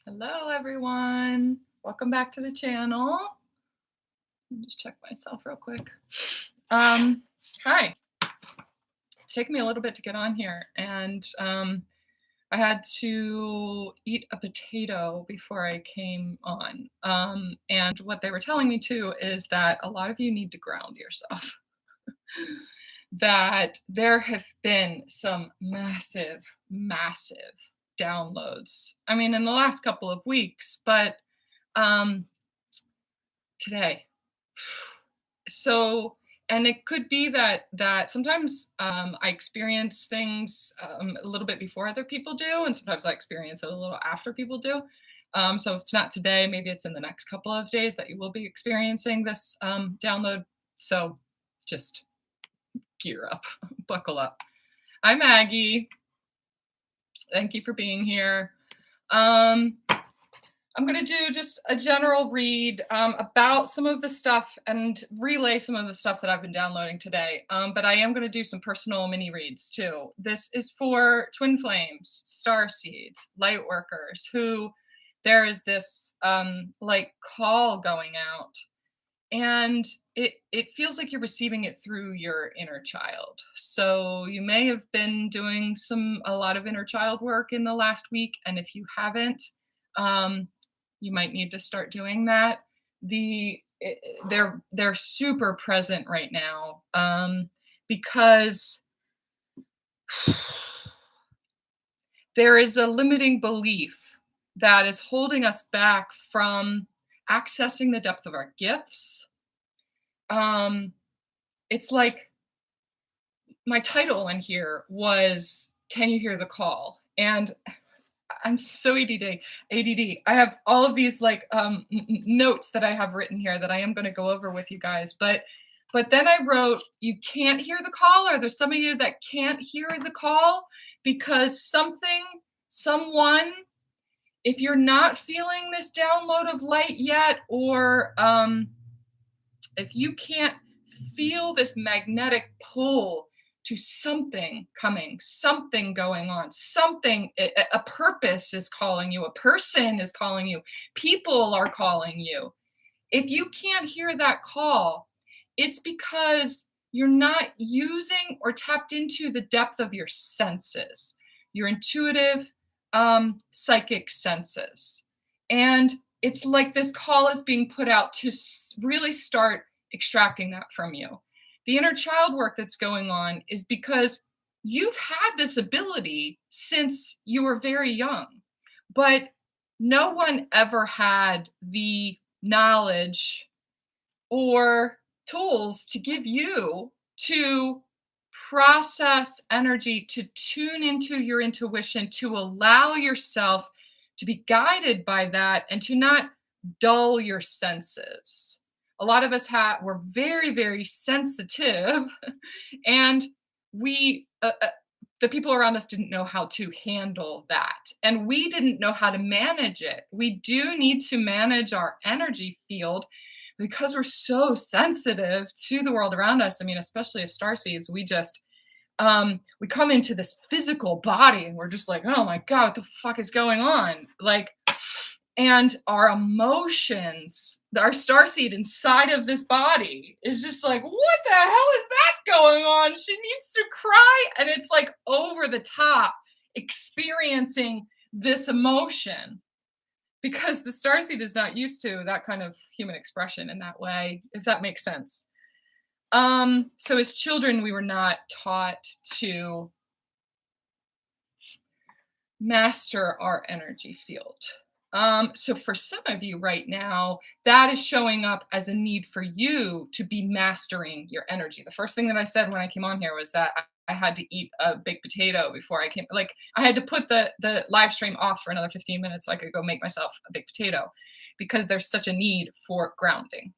Hello, everyone. Welcome back to the channel. Let me just check myself real quick. Hi. It's taken me a little bit to get on here, and I had to eat a potato before I came on. And what they were telling me too is that a lot of you need to ground yourself. That there have been some massive, massive downloads. I mean, in the last couple of weeks, but um, today. So, and it could be that sometimes I experience things a little bit before other people do, and sometimes I experience it a little after people do. So if it's not today, maybe it's in the next couple of days that you will be experiencing this download. So just gear up, buckle up. Hi, Maggie. Thank you for being here. I'm going to do just a general read about some of the stuff and relay some of the stuff that I've been downloading today. But I am going to do some personal mini reads too. This is for Twin Flames, Starseeds, Lightworkers, who there is this like call going out. And it feels like you're receiving it through your inner child. So you may have been doing a lot of inner child work in the last week. And if you haven't, you might need to start doing that. They're super present right now because there is a limiting belief that is holding us back from accessing the depth of our gifts. It's like my title in here was "Can You Hear the Call?" And I'm so ADD. I have all of these like notes that I have written here that I am going to go over with you guys. But then I wrote, you can't hear the call, or there's some of you that can't hear the call because someone, if you're not feeling this download of light yet, or if you can't feel this magnetic pull to something coming, something going on, a purpose is calling you, a person is calling you, people are calling you. If you can't hear that call, it's because you're not using or tapped into the depth of your senses, your intuitive, psychic senses. And it's like this call is being put out to really start extracting that from you. The inner child work that's going on is because you've had this ability since you were very young, but no one ever had the knowledge or tools to give you to process energy, to tune into your intuition, to allow yourself to be guided by that and to not dull your senses. A lot of us were very, very sensitive, and we, the people around us didn't know how to handle that, and we didn't know how to manage it. We do need to manage our energy field because we're so sensitive to the world around us. I mean, especially as starseeds, we just we come into this physical body and we're just like, oh my God, what the fuck is going on? Like, and our emotions, our starseed inside of this body is just like, what the hell is that going on? She needs to cry. And it's like over the top experiencing this emotion because the starseed is not used to that kind of human expression in that way, if that makes sense. So as children, we were not taught to master our energy field. So for some of you right now, that is showing up as a need for you to be mastering your energy. The first thing that I said when I came on here was that I had to eat a baked potato before I came. Like I had to put the live stream off for another 15 minutes so I could go make myself a baked potato because there's such a need for grounding.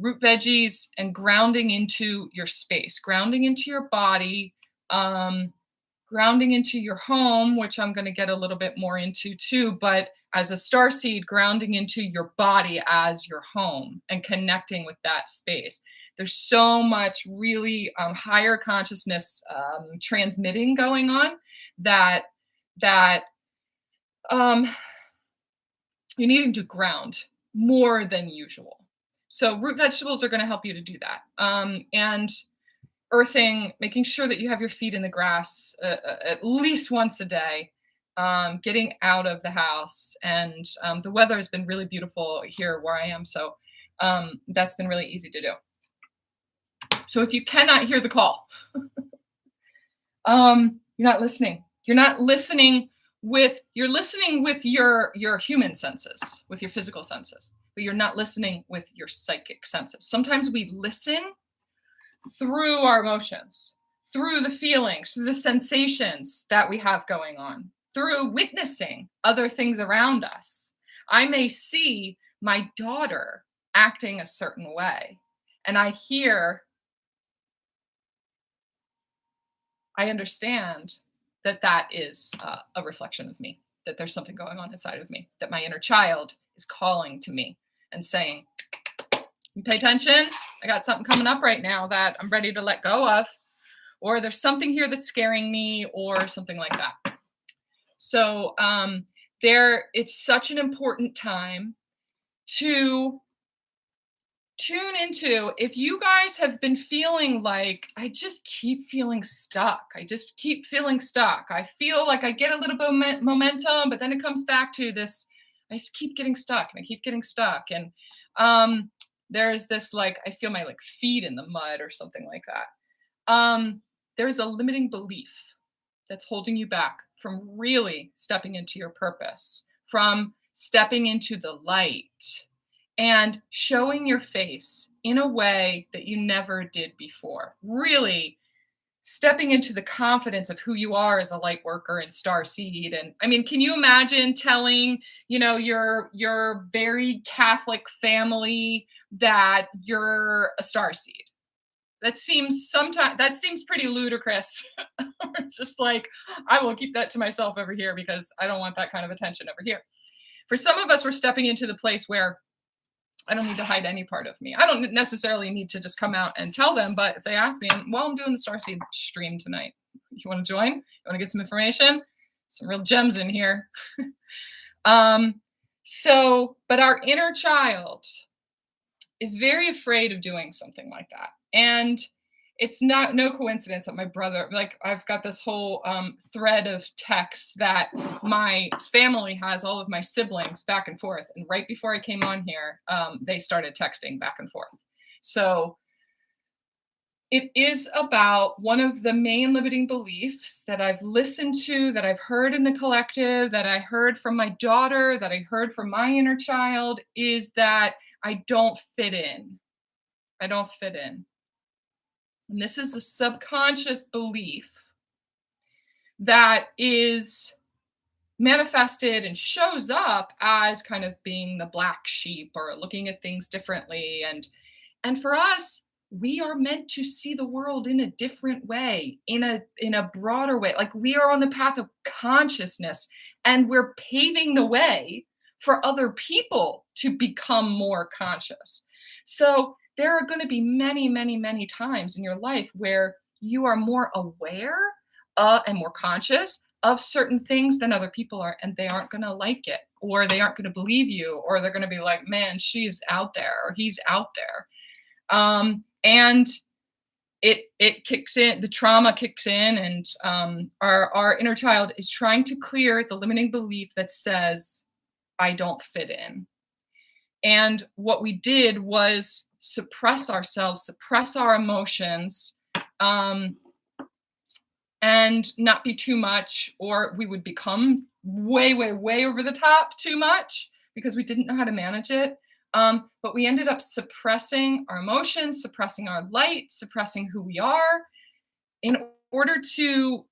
Root veggies and grounding into your space, grounding into your body, grounding into your home, which I'm going to get a little bit more into too, but as a starseed, grounding into your body as your home and connecting with that space. There's so much really higher consciousness transmitting going on that you're needing to ground more than usual. So root vegetables are going to help you to do that. And earthing, making sure that you have your feet in the grass at least once a day, getting out of the house. And the weather has been really beautiful here where I am. So that's been really easy to do. So if you cannot hear the call, you're not listening. You're not listening you're listening with your human senses, with your physical senses, but you're not listening with your psychic senses. Sometimes we listen through our emotions, through the feelings, through the sensations that we have going on, through witnessing other things around us. I may see my daughter acting a certain way, and I understand that is a reflection of me, that there's something going on inside of me, that my inner child is calling to me and saying, you pay attention, I got something coming up right now that I'm ready to let go of, or there's something here that's scaring me, or something like that. So it's such an important time to tune into. If you guys have been feeling like, I just keep feeling stuck, I feel like I get a little bit of momentum, but then it comes back to this, I just keep getting stuck and I keep getting stuck. And there's this, like, I feel my like feet in the mud or something like that. There's a limiting belief that's holding you back from really stepping into your purpose, from stepping into the light and showing your face in a way that you never did before. Really stepping into the confidence of who you are as a light worker and starseed. And I mean, can you imagine telling, your very Catholic family that you're a starseed? That seems pretty ludicrous. It's just like, I will keep that to myself over here because I don't want that kind of attention over here. For some of us, we're stepping into the place where I don't need to hide any part of me. I don't necessarily need to just come out and tell them, but if they ask me, I'm doing the Starseed stream tonight. You want to join? You want to get some information? Some real gems in here. But our inner child is very afraid of doing something like that. And it's no coincidence that my brother, like, I've got this whole thread of texts that my family has, all of my siblings, back and forth. And right before I came on here, they started texting back and forth. So it is about one of the main limiting beliefs that I've listened to, that I've heard in the collective, that I heard from my daughter, that I heard from my inner child, is that I don't fit in. I don't fit in. And this is a subconscious belief that is manifested and shows up as kind of being the black sheep or looking at things differently. And for us, we are meant to see the world in a different way, in a broader way. Like, we are on the path of consciousness, and we're paving the way for other people to become more conscious. So there are going to be many, many, many times in your life where you are more aware and more conscious of certain things than other people are, and they aren't going to like it, or they aren't going to believe you, or they're going to be like, man, she's out there, or he's out there. And it kicks in, the trauma kicks in, and our inner child is trying to clear the limiting belief that says, I don't fit in. And what we did was suppress ourselves, suppress our emotions, and not be too much, or we would become way, way, way over the top too much because we didn't know how to manage it. But we ended up suppressing our emotions, suppressing our light, suppressing who we are in order to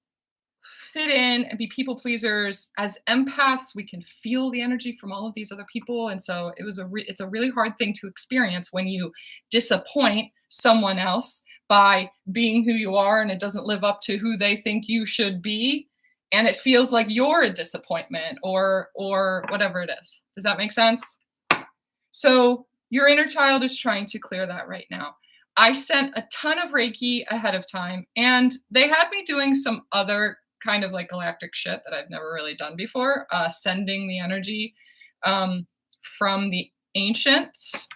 fit in and be people pleasers. As empaths, we can feel the energy from all of these other people. And so it's a really hard thing to experience when you disappoint someone else by being who you are and it doesn't live up to who they think you should be. And it feels like you're a disappointment or whatever it is. Does that make sense? So your inner child is trying to clear that right now. I sent a ton of Reiki ahead of time, and they had me doing some other kind of like galactic shit that I've never really done before, sending the energy. from the ancients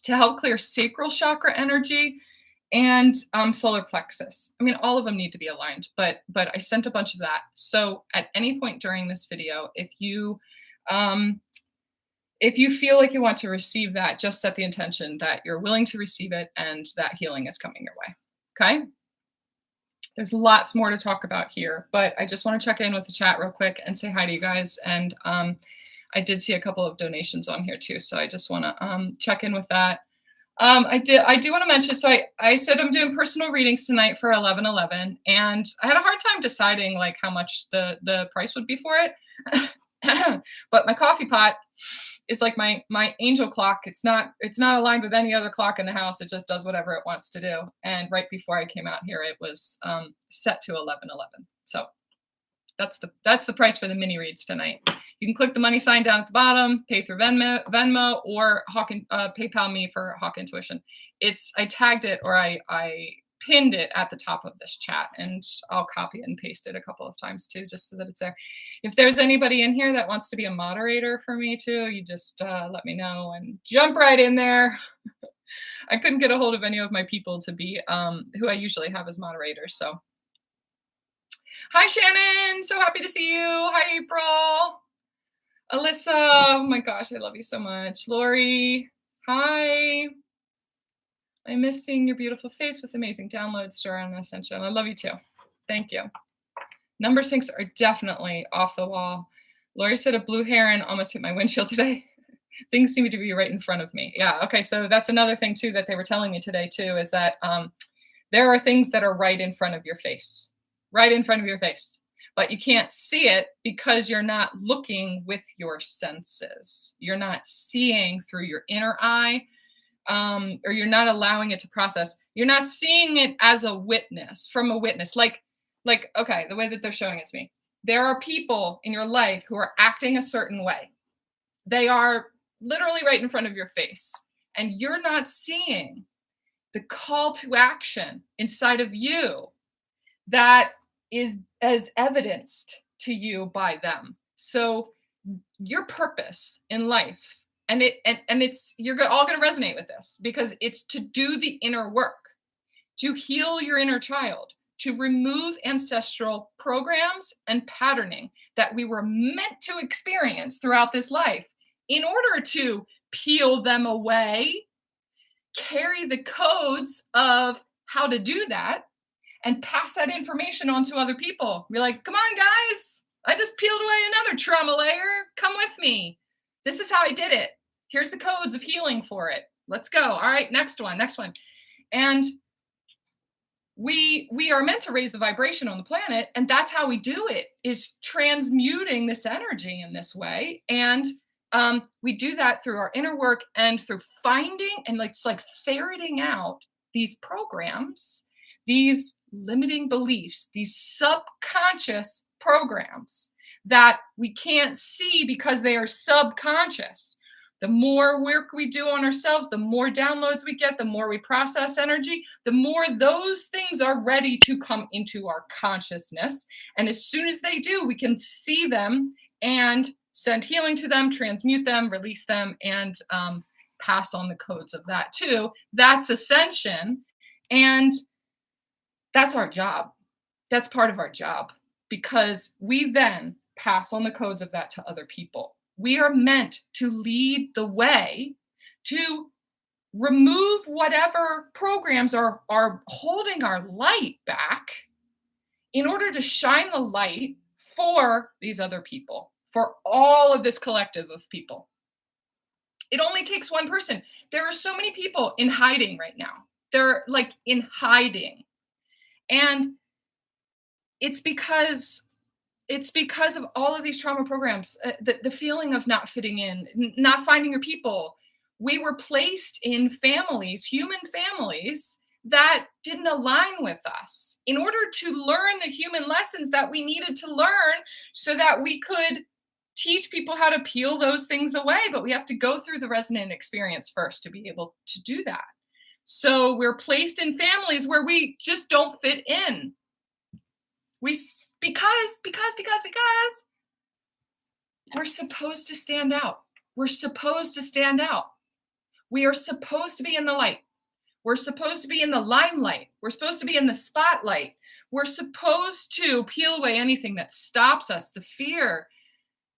to help clear sacral chakra energy and solar plexus. I mean, all of them need to be aligned, but I sent a bunch of that. So at any point during this video, if you feel like you want to receive that, just set the intention that you're willing to receive it and that healing is coming your way. Okay? There's lots more to talk about here, but I just want to check in with the chat real quick and say hi to you guys. And I did see a couple of donations on here too, so I just want to check in with that. I do want to mention, so I said I'm doing personal readings tonight for 11/11, and I had a hard time deciding like how much the price would be for it. But my coffee pot is like my angel clock. It's not aligned with any other clock in the house. It just does whatever it wants to do. And right before I came out here, it was set to 11/11. So that's the price for the mini reads tonight. You can click the money sign down at the bottom, pay through Venmo or PayPal me for Hawk Intuition. I tagged it, or I pinned it at the top of this chat, and I'll copy and paste it a couple of times too, just so that it's there. If there's anybody in here that wants to be a moderator for me too, you just let me know and jump right in there. I couldn't get a hold of any of my people to be who I usually have as moderators. So hi Shannon, so happy to see you. Hi April. Alyssa, oh my gosh, I love you so much. Lori, hi. I miss seeing your beautiful face with amazing downloads, Star and Ascension. I love you too. Thank you. Number 6 are definitely off the wall. Lori said a blue heron almost hit my windshield today. Things seem to be right in front of me. Yeah, okay, so that's another thing too that they were telling me today too, is that there are things that are right in front of your face. Right in front of your face. But you can't see it because you're not looking with your senses. You're not seeing through your inner eye, or you're not allowing it to process. You're not seeing it as a witness, from a witness. Like, okay, the way that they're showing it to me. There are people in your life who are acting a certain way. They are literally right in front of your face. And you're not seeing the call to action inside of you that is as evidenced to you by them. So your purpose in life, and it's you're all going to resonate with this, because it's to do the inner work, to heal your inner child, to remove ancestral programs and patterning that we were meant to experience throughout this life, in order to peel them away, carry the codes of how to do that, and pass that information on to other people. Be like, come on, guys. I just peeled away another trauma layer. Come with me. This is how I did it. Here's the codes of healing for it. Let's go. All right, next one. And we are meant to raise the vibration on the planet, and that's how we do it, is transmuting this energy in this way. And we do that through our inner work and through finding and it's like ferreting out these programs, these limiting beliefs, these subconscious programs that we can't see because they are subconscious. The more work we do on ourselves, the more downloads we get, the more we process energy, the more those things are ready to come into our consciousness. And as soon as they do, we can see them and send healing to them, transmute them, release them, and pass on the codes of that too. That's ascension. And that's our job. That's part of our job, because we then pass on the codes of that to other people. We are meant to lead the way, to remove whatever programs are holding our light back, in order to shine the light for these other people, for all of this collective of people. It only takes one person. There are so many people in hiding right now. They're like in hiding. And it's because of all of these trauma programs, the feeling of not fitting in, not finding your people. We were placed in families, human families, that didn't align with us, in order to learn the human lessons that we needed to learn so that we could teach people how to peel those things away. But we have to go through the resonant experience first to be able to do that. So we're placed in families where we just don't fit in. Because we're supposed to stand out. we're supposed to stand out. We are supposed to be in the light. We're supposed to be in the limelight. We're supposed to be in the spotlight. We're supposed to peel away anything that stops us, the fear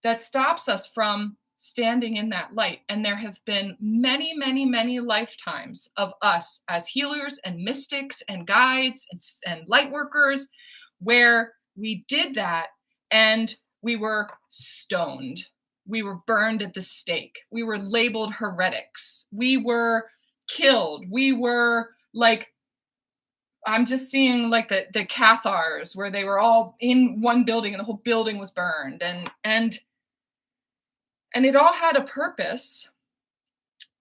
that stops us from standing in that light. And there have been many, many, many lifetimes of us as healers and mystics and guides and light workers where we did that and we were stoned. We were burned at the stake. We were labeled heretics. We were killed. We were like, I'm just seeing like the Cathars where they were all in one building and the whole building was burned. And it all had a purpose,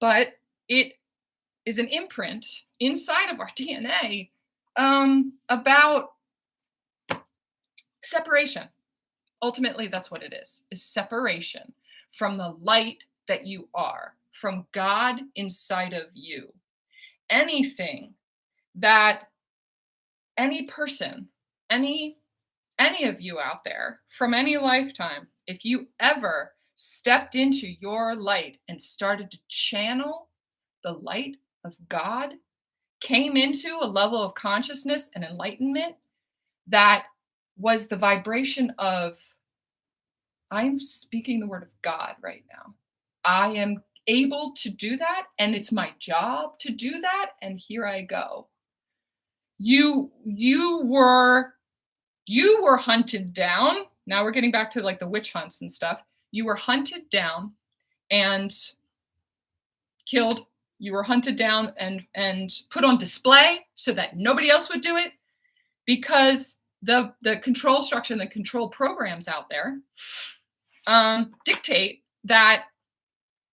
but it is an imprint inside of our DNA about separation. Ultimately, that's what it is separation from the light that you are, from God inside of you. Anything that any person, any of you out there from any lifetime, if you ever stepped into your light and started to channel the light of God, came into a level of consciousness and enlightenment that was the vibration of, I'm speaking the word of God right now. I am able to do that, and it's my job to do that, and here I go. You were hunted down. Now we're getting back to like the witch hunts and stuff. You were hunted down and killed. You were hunted down and put on display so that nobody else would do it, because the control structure and the control programs out there dictate that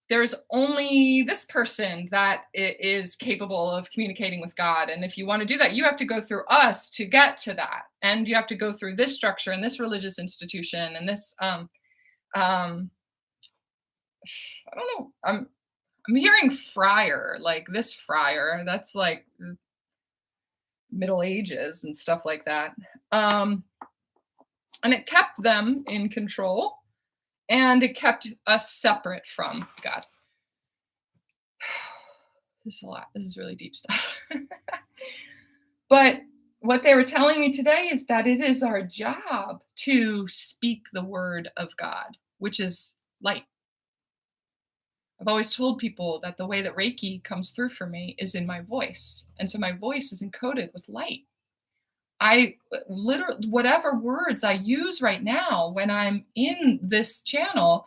there's only this person that is capable of communicating with God. And if you want to do that, you have to go through us to get to that. And you have to go through this structure and this religious institution and this, I don't know. I'm hearing friar, like this friar, that's like Middle Ages and stuff like that. And it kept them in control. And it kept us separate from God. This is a lot. This is really deep stuff. But what they were telling me today is that it is our job to speak the word of God, which is light. I've always told people that the way that Reiki comes through for me is in my voice. And so my voice is encoded with light. I literally, whatever words I use right now when I'm in this channel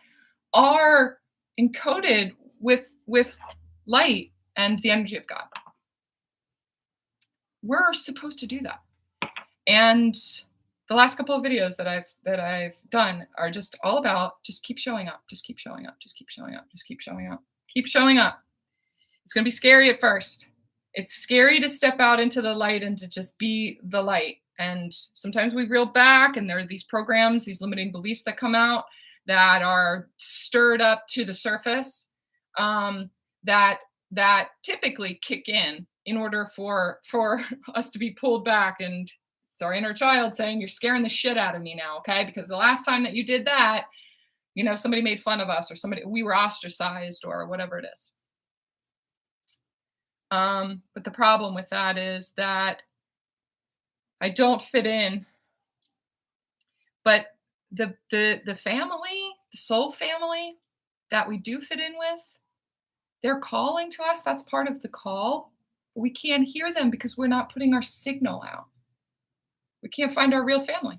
are encoded with light and the energy of God. We're supposed to do that. And the last couple of videos that I've done are just all about just keep showing up, just keep showing up, just keep showing up, just keep showing up, keep showing up. It's going to be scary at first. It's scary to step out into the light and to just be the light. And sometimes we reel back, and there are these programs, these limiting beliefs that come out that are stirred up to the surface, that typically kick in order for us to be pulled back. And it's our inner child saying, you're scaring the shit out of me now, okay? Because the last time that you did that, you know, somebody made fun of us, or we were ostracized, or whatever it is. But the problem with that is that I don't fit in. But the family, the soul family that we do fit in with, they're calling to us. That's part of the call. But we can't hear them because we're not putting our signal out. We can't find our real family.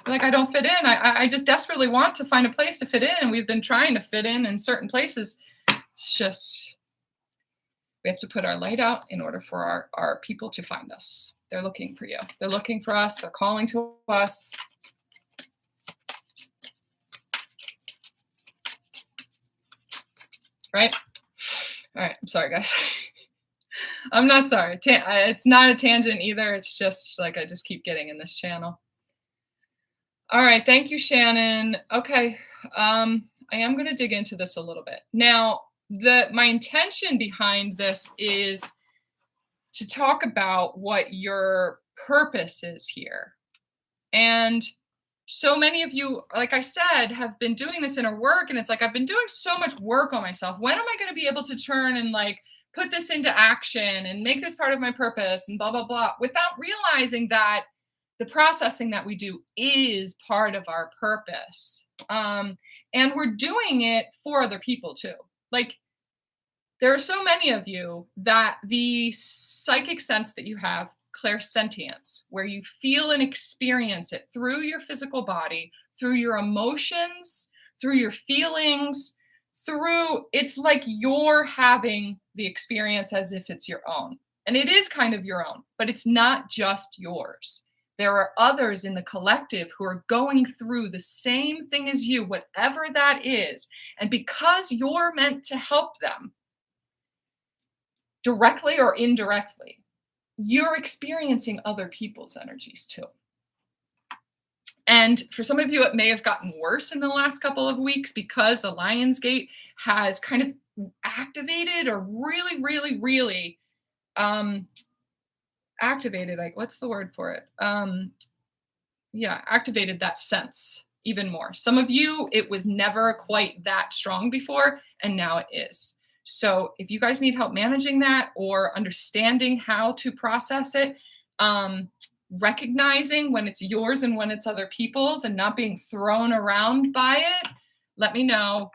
Like, I don't fit in. I just desperately want to find a place to fit in. And we've been trying to fit in certain places. It's just, we have to put our light out in order for our people to find us. They're looking for you. They're looking for us. They're calling to us. Right? All right. I'm sorry, guys. I'm not sorry. It's not a tangent either. It's just like I just keep getting in this channel. All right. Thank you, Shannon. Okay. I am going to dig into this a little bit. Now, my intention behind this is to talk about what your purpose is here. And so many of you, like I said, have been doing this inner work, and it's like I've been doing so much work on myself. When am I going to be able to turn and like put this into action and make this part of my purpose and blah blah blah, without realizing that the processing that we do is part of our purpose. And we're doing it for other people too. Like, there are so many of you that the psychic sense that you have, clairsentience, where you feel and experience it through your physical body, through your emotions, through your feelings, through, it's like you're having the experience as if it's your own. And it is kind of your own, but it's not just yours. There are others in the collective who are going through the same thing as you, whatever that is. And because you're meant to help them, directly or indirectly, you're experiencing other people's energies too. And for some of you, it may have gotten worse in the last couple of weeks because the Lionsgate has kind of activated, or really, really, really activated, like, what's the word for it? Activated that sense even more. Some of you, it was never quite that strong before, and now it is. So if you guys need help managing that or understanding how to process it, recognizing when it's yours and when it's other people's, and not being thrown around by it, let me know.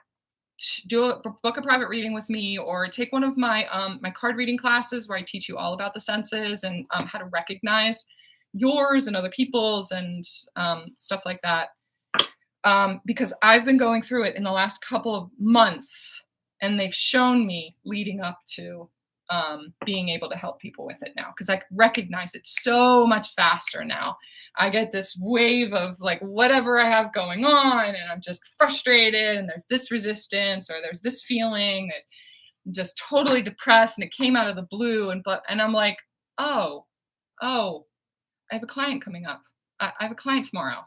Book a private reading with me, or take one of my my card reading classes where I teach you all about the senses and how to recognize yours and other people's and stuff like that. Because I've been going through it in the last couple of months, and they've shown me leading up to being able to help people with it now, because I recognize it so much faster now. I get this wave of like whatever I have going on, and I'm just frustrated, and there's this resistance, or there's this feeling, there's just totally depressed, and it came out of the blue, and I'm like, oh, I have a client coming up. I have a client tomorrow,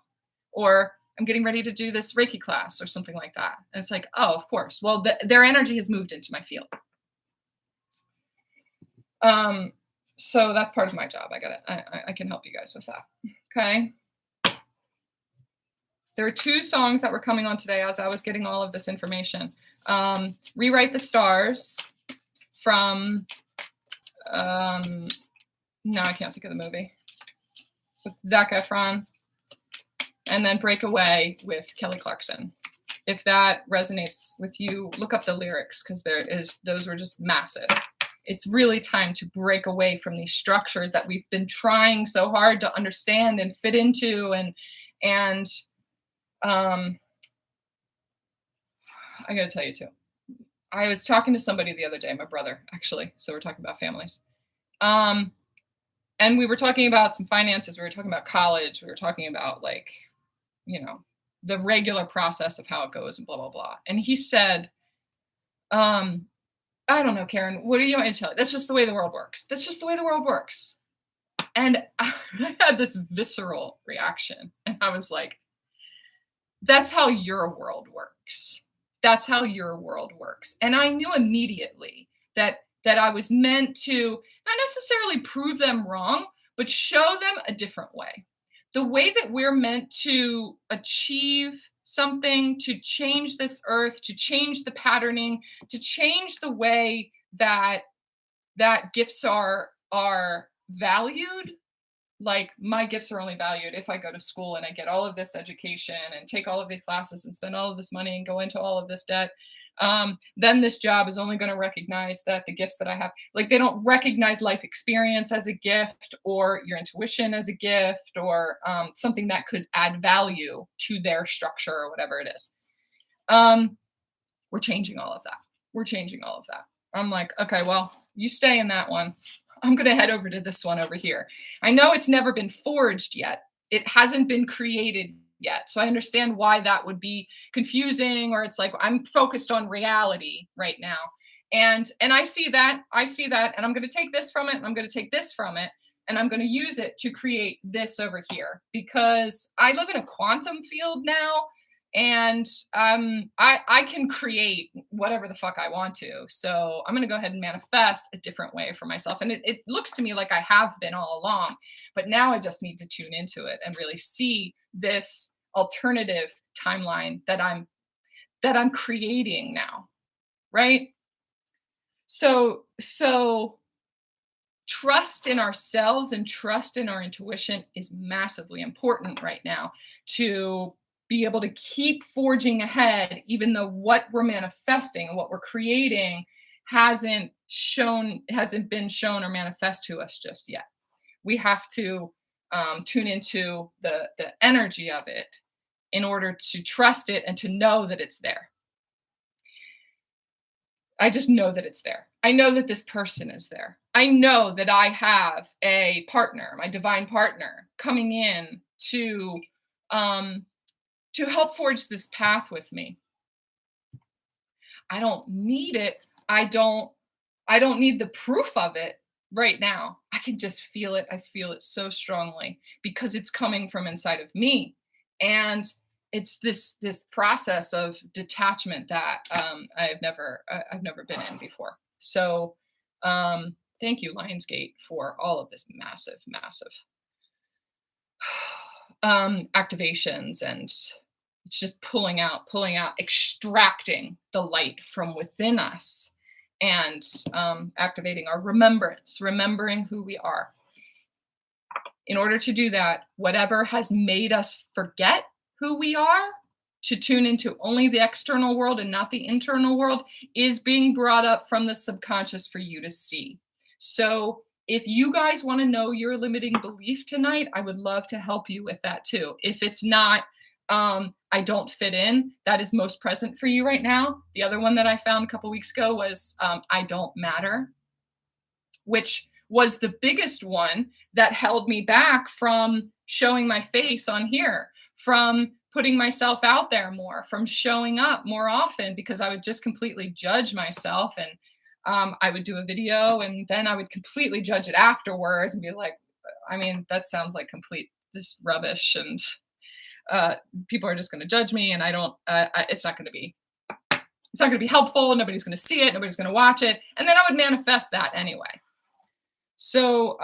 or I'm getting ready to do this Reiki class or something like that. And it's like, oh, of course. Well, their energy has moved into my field. So that's part of my job. I can help you guys with that. Okay. There are 2 songs that were coming on today as I was getting all of this information. Rewrite the Stars from, no, I can't think of the movie, with Zac Efron. And then Break Away with Kelly Clarkson. If that resonates with you, look up the lyrics, because those were just massive. It's really time to break away from these structures that we've been trying so hard to understand and fit into. And I got to tell you too, I was talking to somebody the other day, my brother, actually. So we're talking about families. And we were talking about some finances. We were talking about college. We were talking about, like, you know, the regular process of how it goes and blah, blah, blah. And he said, I don't know, Karen, what do you want me to tell you? That's just the way the world works. That's just the way the world works. And I had this visceral reaction. And I was like, that's how your world works. That's how your world works. And I knew immediately that I was meant to not necessarily prove them wrong, but show them a different way. The way that we're meant to achieve something, to change this earth, to change the patterning, to change the way that gifts are valued. Like, my gifts are only valued if I go to school and I get all of this education and take all of these classes and spend all of this money and go into all of this debt. Then this job is only going to recognize that the gifts that I have, like, they don't recognize life experience as a gift, or your intuition as a gift, or something that could add value to their structure or whatever it is. We're changing all of that. We're changing all of that. I'm like, okay, well, you stay in that one. I'm going to head over to this one over here. I know it's never been forged yet. It hasn't been created yet. So I understand why that would be confusing, or it's like, I'm focused on reality right now. And I see that, and I'm going to take this from it, and I'm going to take this from it, and I'm going to use it to create this over here, because I live in a quantum field now, and I can create whatever the fuck I want to. So I'm going to go ahead and manifest a different way for myself. And it looks to me like I have been all along, but now I just need to tune into it and really see this alternative timeline that I'm creating now, right? So trust in ourselves and trust in our intuition is massively important right now to be able to keep forging ahead, even though what we're manifesting and what we're creating hasn't been shown or manifest to us just yet. We have to tune into the energy of it in order to trust it and to know that it's there. I just know that it's there. I know that this person is there. I know that I have a partner, my divine partner, coming in to help forge this path with me. I don't need it. I don't need the proof of it right now. I can just feel it. I feel it so strongly because it's coming from inside of me. And it's this process of detachment that I've never been in before. So thank you, Lionsgate, for all of this massive activations, and it's just pulling out, extracting the light from within us, and activating our remembering who we are. In order to do that, whatever has made us forget who we are, to tune into only the external world and not the internal world, is being brought up from the subconscious for you to see. So if you guys want to know your limiting belief tonight, I would love to help you with that too. If it's not, I don't fit in, that is most present for you right now. The other one that I found a couple weeks ago was I don't matter, which was the biggest one that held me back from showing my face on here, from putting myself out there more, from showing up more often, because I would just completely judge myself. And I would do a video and then I would completely judge it afterwards and be like, I mean, that sounds like complete this rubbish, and people are just going to judge me, and it's not going to be helpful. Nobody's going to see it. Nobody's going to watch it. And then I would manifest that anyway. So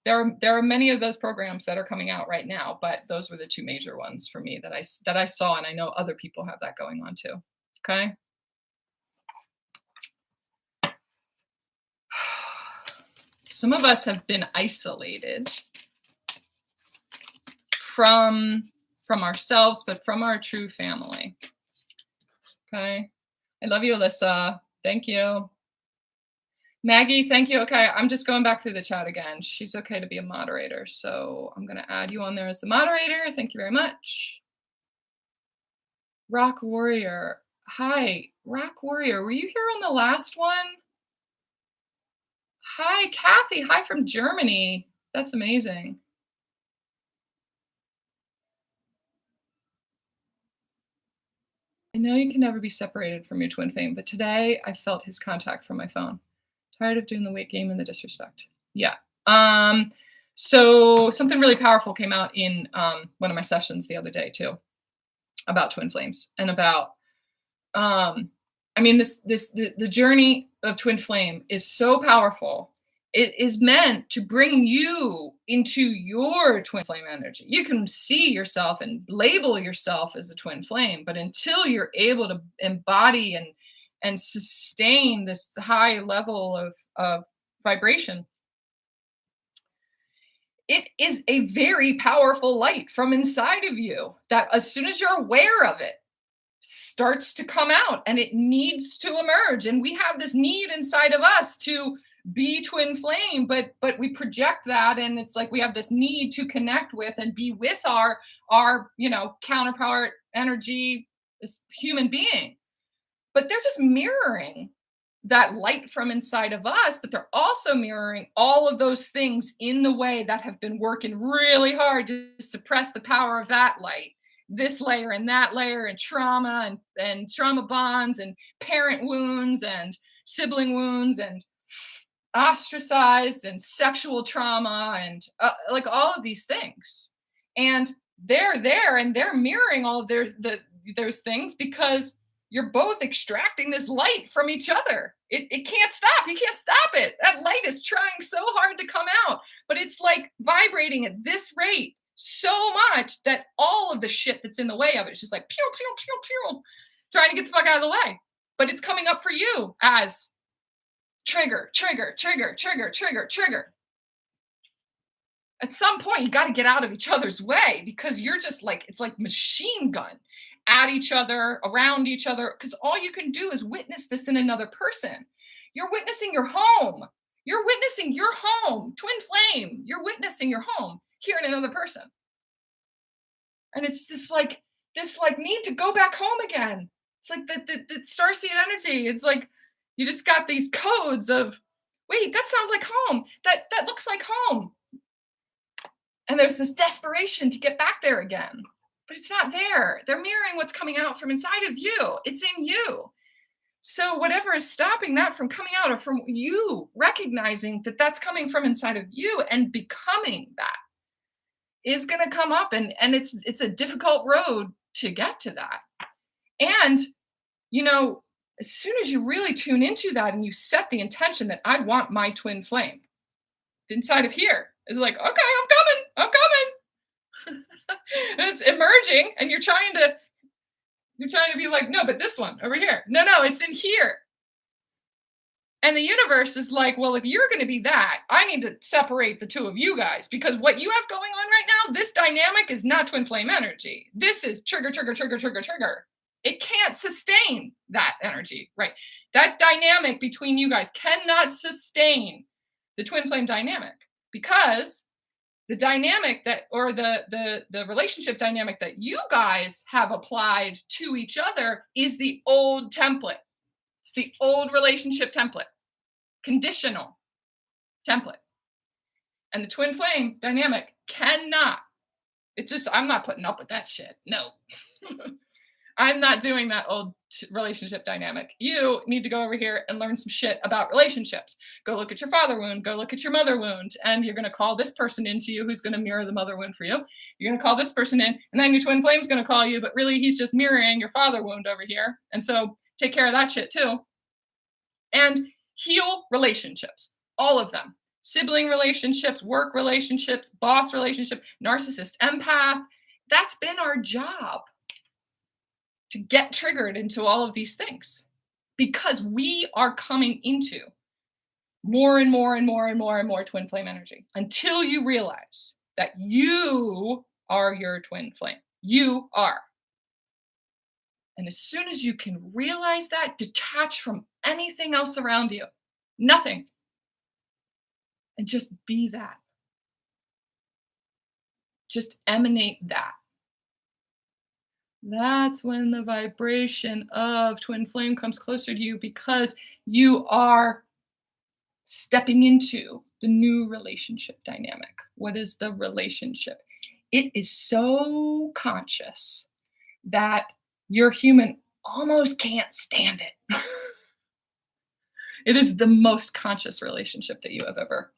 there are many of those programs that are coming out right now, but those were the two major ones for me that I saw, and I know other people have that going on too. Okay. Some of us have been isolated from ourselves, but from our true family. Okay. I love you, Alyssa. Thank you. Maggie, thank you. Okay, I'm just going back through the chat again. She's okay to be a moderator, so I'm going to add you on there as the moderator. Thank you very much. Rock Warrior. Hi, Rock Warrior. Were you here on the last one? Hi, Kathy. Hi from Germany. That's amazing. I know you can never be separated from your twin flame, but today I felt his contact from my phone. Tired of doing the weight game and the disrespect. Yeah. So something really powerful came out in one of my sessions the other day too, about twin flames and about, the journey of twin flame is so powerful. It is meant to bring you into your twin flame energy. You can see yourself and label yourself as a twin flame, but until you're able to embody and sustain this high level of vibration, it is a very powerful light from inside of you that as soon as you're aware of it, starts to come out, and it needs to emerge. And we have this need inside of us to be twin flame, but we project that, and it's like we have this need to connect with and be with our counterpart energy, this human being. But they're just mirroring that light from inside of us, but they're also mirroring all of those things in the way that have been working really hard to suppress the power of that light. This layer and that layer, and trauma and trauma bonds and parent wounds and sibling wounds and ostracized and sexual trauma and like all of these things. And they're there and they're mirroring all of those things because you're both extracting this light from each other. It can't stop. You can't stop it. That light is trying so hard to come out, but it's like vibrating at this rate so much that all of the shit that's in the way of it is just like pew, pew, pew, pew, trying to get the fuck out of the way. But it's coming up for you as trigger, trigger, trigger, trigger, trigger, trigger. At some point, you got to get out of each other's way because you're just like, it's like machine gun at each other, around each other, because all you can do is witness this in another person. You're witnessing your home. You're witnessing your home, twin flame. You're witnessing your home here in another person. And it's this like need to go back home again. It's like the starseed energy. It's like you just got these codes of, wait, that sounds like home. That looks like home. And there's this desperation to get back there again. But it's not there. They're mirroring what's coming out from inside of you. It's in you. So whatever is stopping that from coming out, or from you recognizing that that's coming from inside of you and becoming that, is going to come up, and it's a difficult road to get to that. And as soon as you really tune into that and you set the intention that I want my twin flame inside of here, is like, okay, I'm coming. And it's emerging, and you're trying to be like, no, but this one over here, no, it's in here. And the universe is like, well, if you're going to be that, I need to separate the two of you guys, because what you have going on right now, this dynamic is not twin flame energy. This is trigger, trigger, trigger, trigger, trigger. It can't sustain that energy, right? That dynamic between you guys cannot sustain the twin flame dynamic, because the dynamic that, or the relationship dynamic that you guys have applied to each other is the old template. It's the old relationship template, conditional template. And the twin flame dynamic cannot. It's just, I'm not putting up with that shit. No. I'm not doing that old relationship dynamic. You need to go over here and learn some shit about relationships. Go look at your father wound, go look at your mother wound, and you're going to call this person into you who's going to mirror the mother wound for you. You're going to call this person in, and then your twin flame's going to call you, but really he's just mirroring your father wound over here. And so take care of that shit too. And heal relationships, all of them. Sibling relationships, work relationships, boss relationship, narcissist, empath. That's been our job, to get triggered into all of these things, because we are coming into more and more and more and more and more twin flame energy, until you realize that you are your twin flame. You are. And as soon as you can realize that, detach from anything else around you, nothing, and just be that. Just emanate that. That's when the vibration of twin flame comes closer to you, because you are stepping into the new relationship dynamic. What is the relationship? It is so conscious that your human almost can't stand it. It is the most conscious relationship that you have ever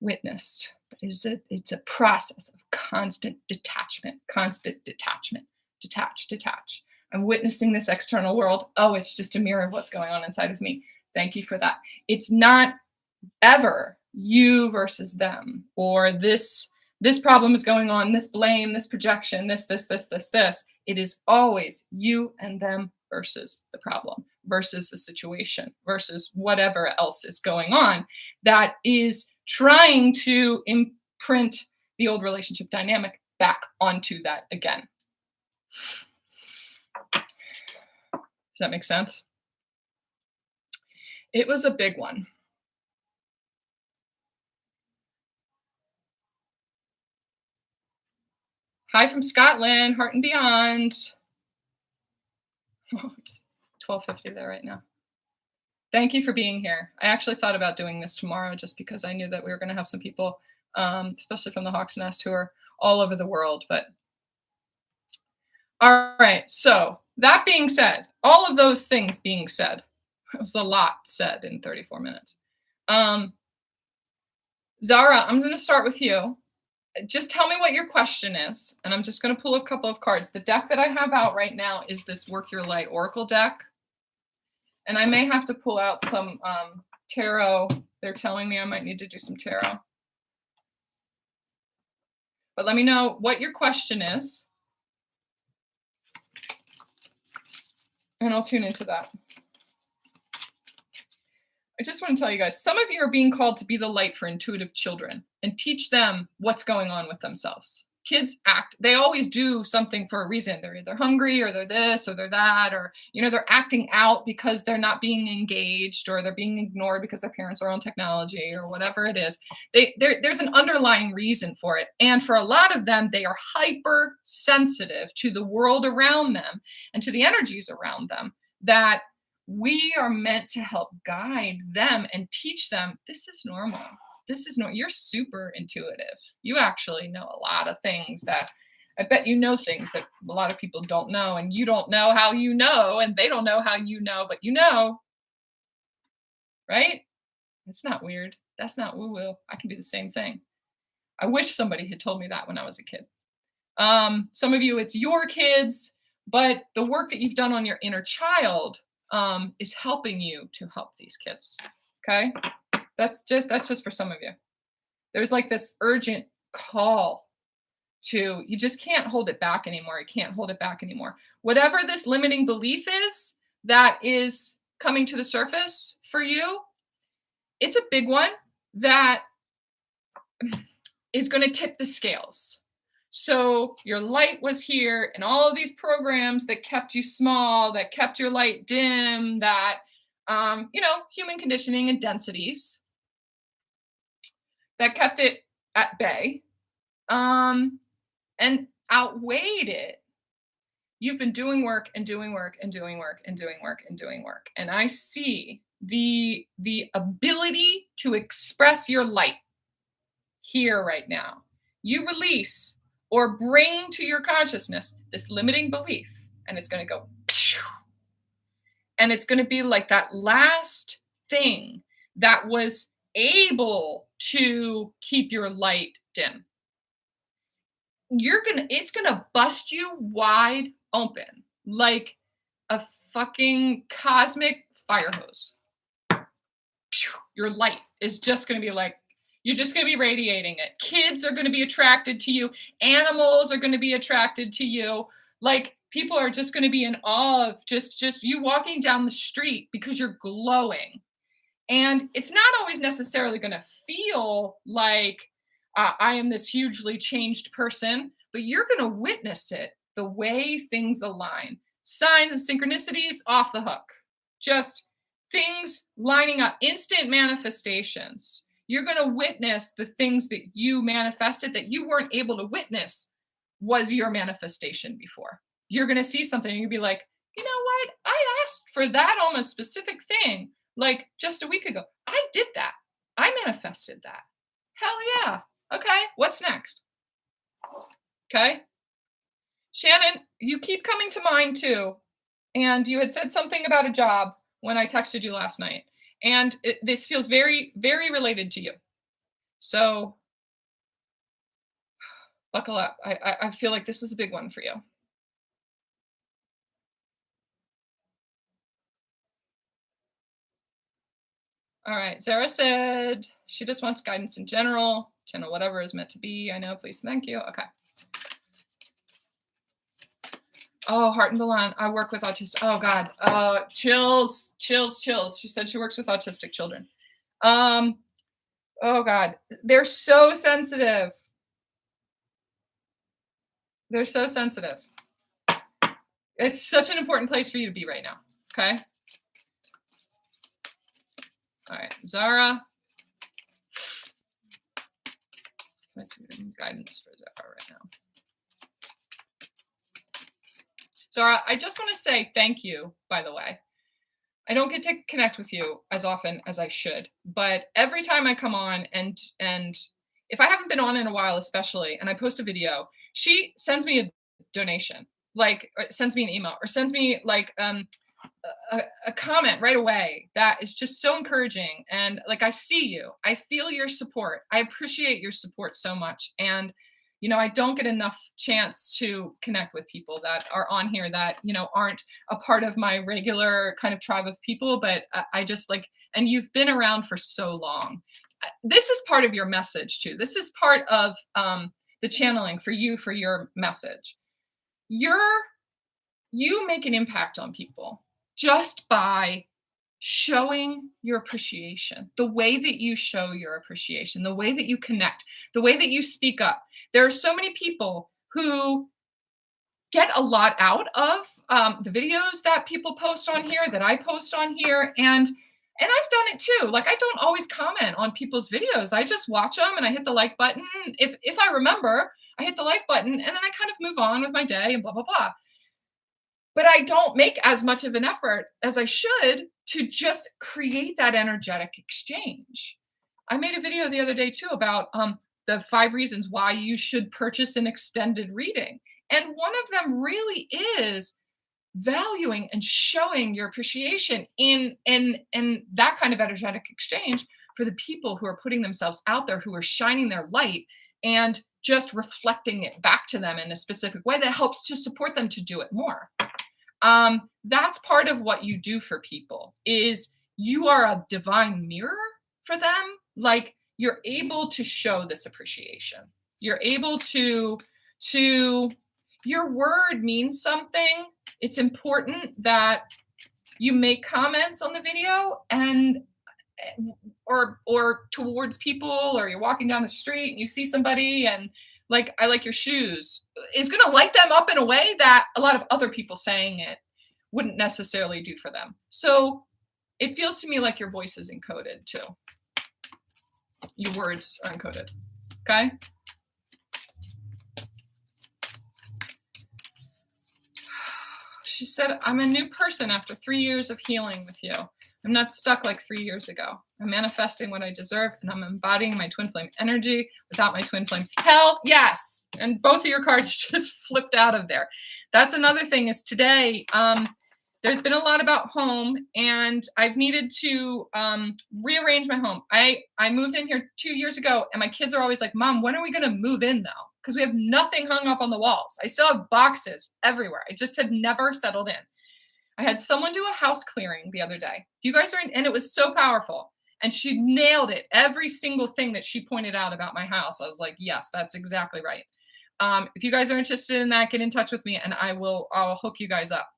witnessed. But it's a process of constant detachment, detach. I'm witnessing this external world. Oh, it's just a mirror of what's going on inside of me. Thank you for that. It's not ever you versus them, or this problem is going on, this blame, this projection, this. It is always you and them versus the problem, versus the situation, versus whatever else is going on that is trying to imprint the old relationship dynamic back onto that again. Does that make sense? It was a big one. Hi from Scotland, Heart and Beyond. Oh, it's 12:50 there right now. Thank you for being here. I actually thought about doing this tomorrow, just because I knew that we were going to have some people, especially from the Hawk's Nest, who are all over the world. But all right, so that being said, all of those things being said, it was a lot said in 34 minutes. Zara, I'm going to start with you. Just tell me what your question is, and I'm just going to pull a couple of cards. The deck that I have out right now is this Work Your Light Oracle deck, and I may have to pull out some tarot. They're telling me I might need to do some tarot. But let me know what your question is, and I'll tune into that. I just want to tell you guys, some of you are being called to be the light for intuitive children and teach them what's going on with themselves. Kids act, they always do something for a reason. They're either hungry or they're this or they're that, or, they're acting out because they're not being engaged, or they're being ignored because their parents are on technology, or whatever it is. There's an underlying reason for it. And for a lot of them, they are hypersensitive to the world around them and to the energies around them, that we are meant to help guide them and teach them this is normal. This is you're super intuitive. You actually know a lot of things that I bet you know things that a lot of people don't know, and you don't know how you know, and they don't know how you know, but you know, right? It's not weird. That's not woo-woo. I can do the same thing. I wish somebody had told me that when I was a kid. Some of you, it's your kids, but the work that you've done on your inner child is helping you to help these kids. Okay. That's just for some of you. There's like this urgent call to, you just can't hold it back anymore. You can't hold it back anymore. Whatever this limiting belief is that is coming to the surface for you, it's a big one that is going to tip the scales. So your light was here, and all of these programs that kept you small, that kept your light dim, that, human conditioning and densities that kept it at bay, and outweighed it. You've been doing work and doing work and doing work and doing work and doing work. And I see the ability to express your light here right now. You release or bring to your consciousness this limiting belief, and it's going to go, and it's going to be like that last thing that was able to keep your light dim. It's going to bust you wide open like a fucking cosmic fire hose. Your light is just going to be like, you're just going to be radiating it. Kids are going to be attracted to you. Animals are going to be attracted to you. Like, people are just going to be in awe of just you walking down the street because you're glowing. And it's not always necessarily going to feel like I am this hugely changed person, but you're going to witness it the way things align. Signs and synchronicities off the hook. Just things lining up, instant manifestations. You're going to witness the things that you manifested that you weren't able to witness was your manifestation before. You're going to see something and you'll be like, you know what? I asked for that almost specific thing like just a week ago. I did that. I manifested that. Hell yeah. Okay. What's next? Okay. Shannon, you keep coming to mind too. And you had said something about a job when I texted you last night. And this feels very, very related to you. So buckle up. I feel like this is a big one for you. All right. Zara said she just wants guidance in general. Channel whatever is meant to be. I know. Please. Thank you. Okay. Oh, Heart and Milan. I work with autistic. Oh, God. Chills. She said she works with autistic children. Oh, God. They're so sensitive. They're so sensitive. It's such an important place for you to be right now. Okay? All right. Zara. Let's see guidance for Zara right now. Zara, I just want to say thank you, by the way. I don't get to connect with you as often as I should, but every time I come on and if I haven't been on in a while, especially, and I post a video, she sends me a donation, like sends me an email or sends me like a comment right away that is just so encouraging. And like, I see you, I feel your support. I appreciate your support so much. And I don't get enough chance to connect with people that are on here that, aren't a part of my regular kind of tribe of people. But I just like, and you've been around for so long. This is part of your message too. This is part of the channeling for you, for your message. You're you make an impact on people just by showing your appreciation, the way that you show your appreciation, the way that you connect, the way that you speak up. There are so many people who get a lot out of the videos that people post on here, that I post on here, and I've done it too. Like, I don't always comment on people's videos. I just watch them and I hit the like button. If I remember, I hit the like button, and then I kind of move on with my day and blah blah blah. But I don't make as much of an effort as I should to just create that energetic exchange. I made a video the other day too about the 5 reasons why you should purchase an extended reading. And one of them really is valuing and showing your appreciation in that kind of energetic exchange for the people who are putting themselves out there, who are shining their light and just reflecting it back to them in a specific way that helps to support them to do it more. That's part of what you do for people, is you are a divine mirror for them. Like, you're able to show this appreciation. You're able to your word means something. It's important that you make comments on the video and or towards people, or you're walking down the street and you see somebody and like, I like your shoes, is going to light them up in a way that a lot of other people saying it wouldn't necessarily do for them. So it feels to me like your voice is encoded too. Your words are encoded. Okay. She said, I'm a new person after 3 years of healing with you. I'm not stuck like 3 years ago. I'm manifesting what I deserve, and I'm embodying my twin flame energy without my twin flame. Hell yes. And both of your cards just flipped out of there. That's another thing, is today, there's been a lot about home, and I've needed to rearrange my home. I moved in here 2 years ago, and my kids are always like, Mom, when are we going to move in though? Because we have nothing hung up on the walls. I still have boxes everywhere. I just had never settled in. I had someone do a house clearing the other day. You guys are in, and it was so powerful. And she nailed it. Every single thing that she pointed out about my house, I was like, yes, that's exactly right. If you guys are interested in that, get in touch with me and I'll hook you guys up.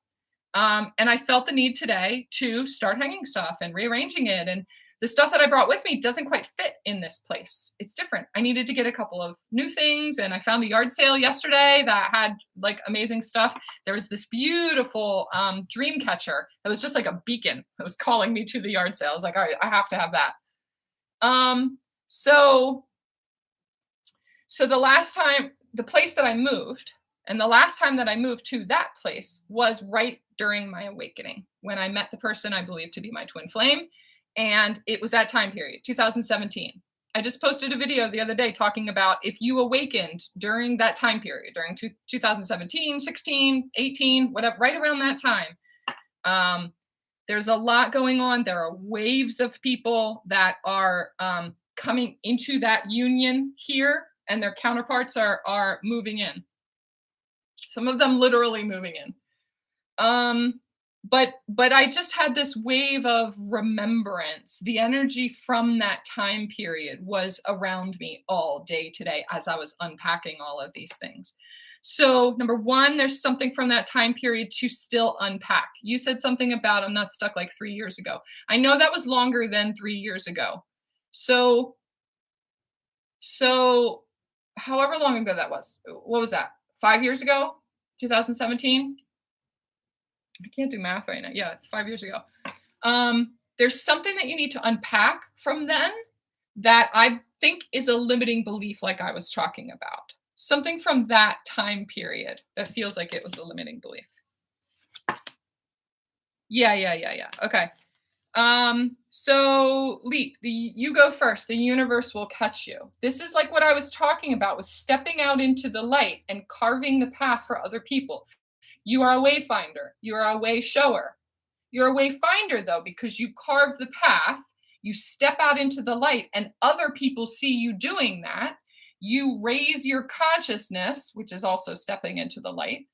And I felt the need today to start hanging stuff and rearranging it. And the stuff that I brought with me doesn't quite fit in this place. It's different. I needed to get a couple of new things, and I found a yard sale yesterday that had like amazing stuff. There was this beautiful dream catcher that was just like a beacon that was calling me to the yard sale. I was like, all right, I have to have that. So the last time, the place that I moved, and the last time that I moved to that place was right during my awakening, when I met the person I believe to be my twin flame. And it was that time period, 2017. I just posted a video the other day talking about if you awakened during that time period, during 2017, 16, 18, whatever, right around that time. There's a lot going on. There are waves of people that are coming into that union here, and their counterparts are moving in. Some of them literally moving in. But I just had this wave of remembrance. The energy from that time period was around me all day today as I was unpacking all of these things. So number one, there's something from that time period to still unpack. You said something about I'm not stuck like 3 years ago. I know that was longer than 3 years ago. So however long ago that was, what was that? 5 years ago? 2017? I can't do math right now. Yeah, 5 years ago. There's something that you need to unpack from then that I think is a limiting belief, like I was talking about. Something from that time period that feels like it was a limiting belief. Yeah. Okay. So Leap, you go first. The universe will catch you. This is like what I was talking about with stepping out into the light and carving the path for other people. You are a wayfinder. You are a way shower. You're a wayfinder, though, because you carve the path, you step out into the light, and other people see you doing that. You raise your consciousness, which is also stepping into the light,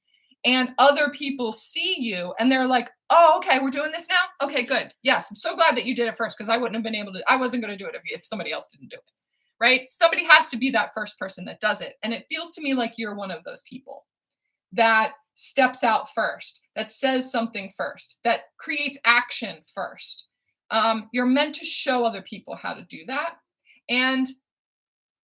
and other people see you, and they're like, oh, okay, we're doing this now? Okay, good. Yes, I'm so glad that you did it first, because I wouldn't have been able to, I wasn't going to do it if somebody else didn't do it, right? Somebody has to be that first person that does it. And it feels to me like you're one of those people that steps out first, that says something first, that creates action first. You're meant to show other people how to do that. And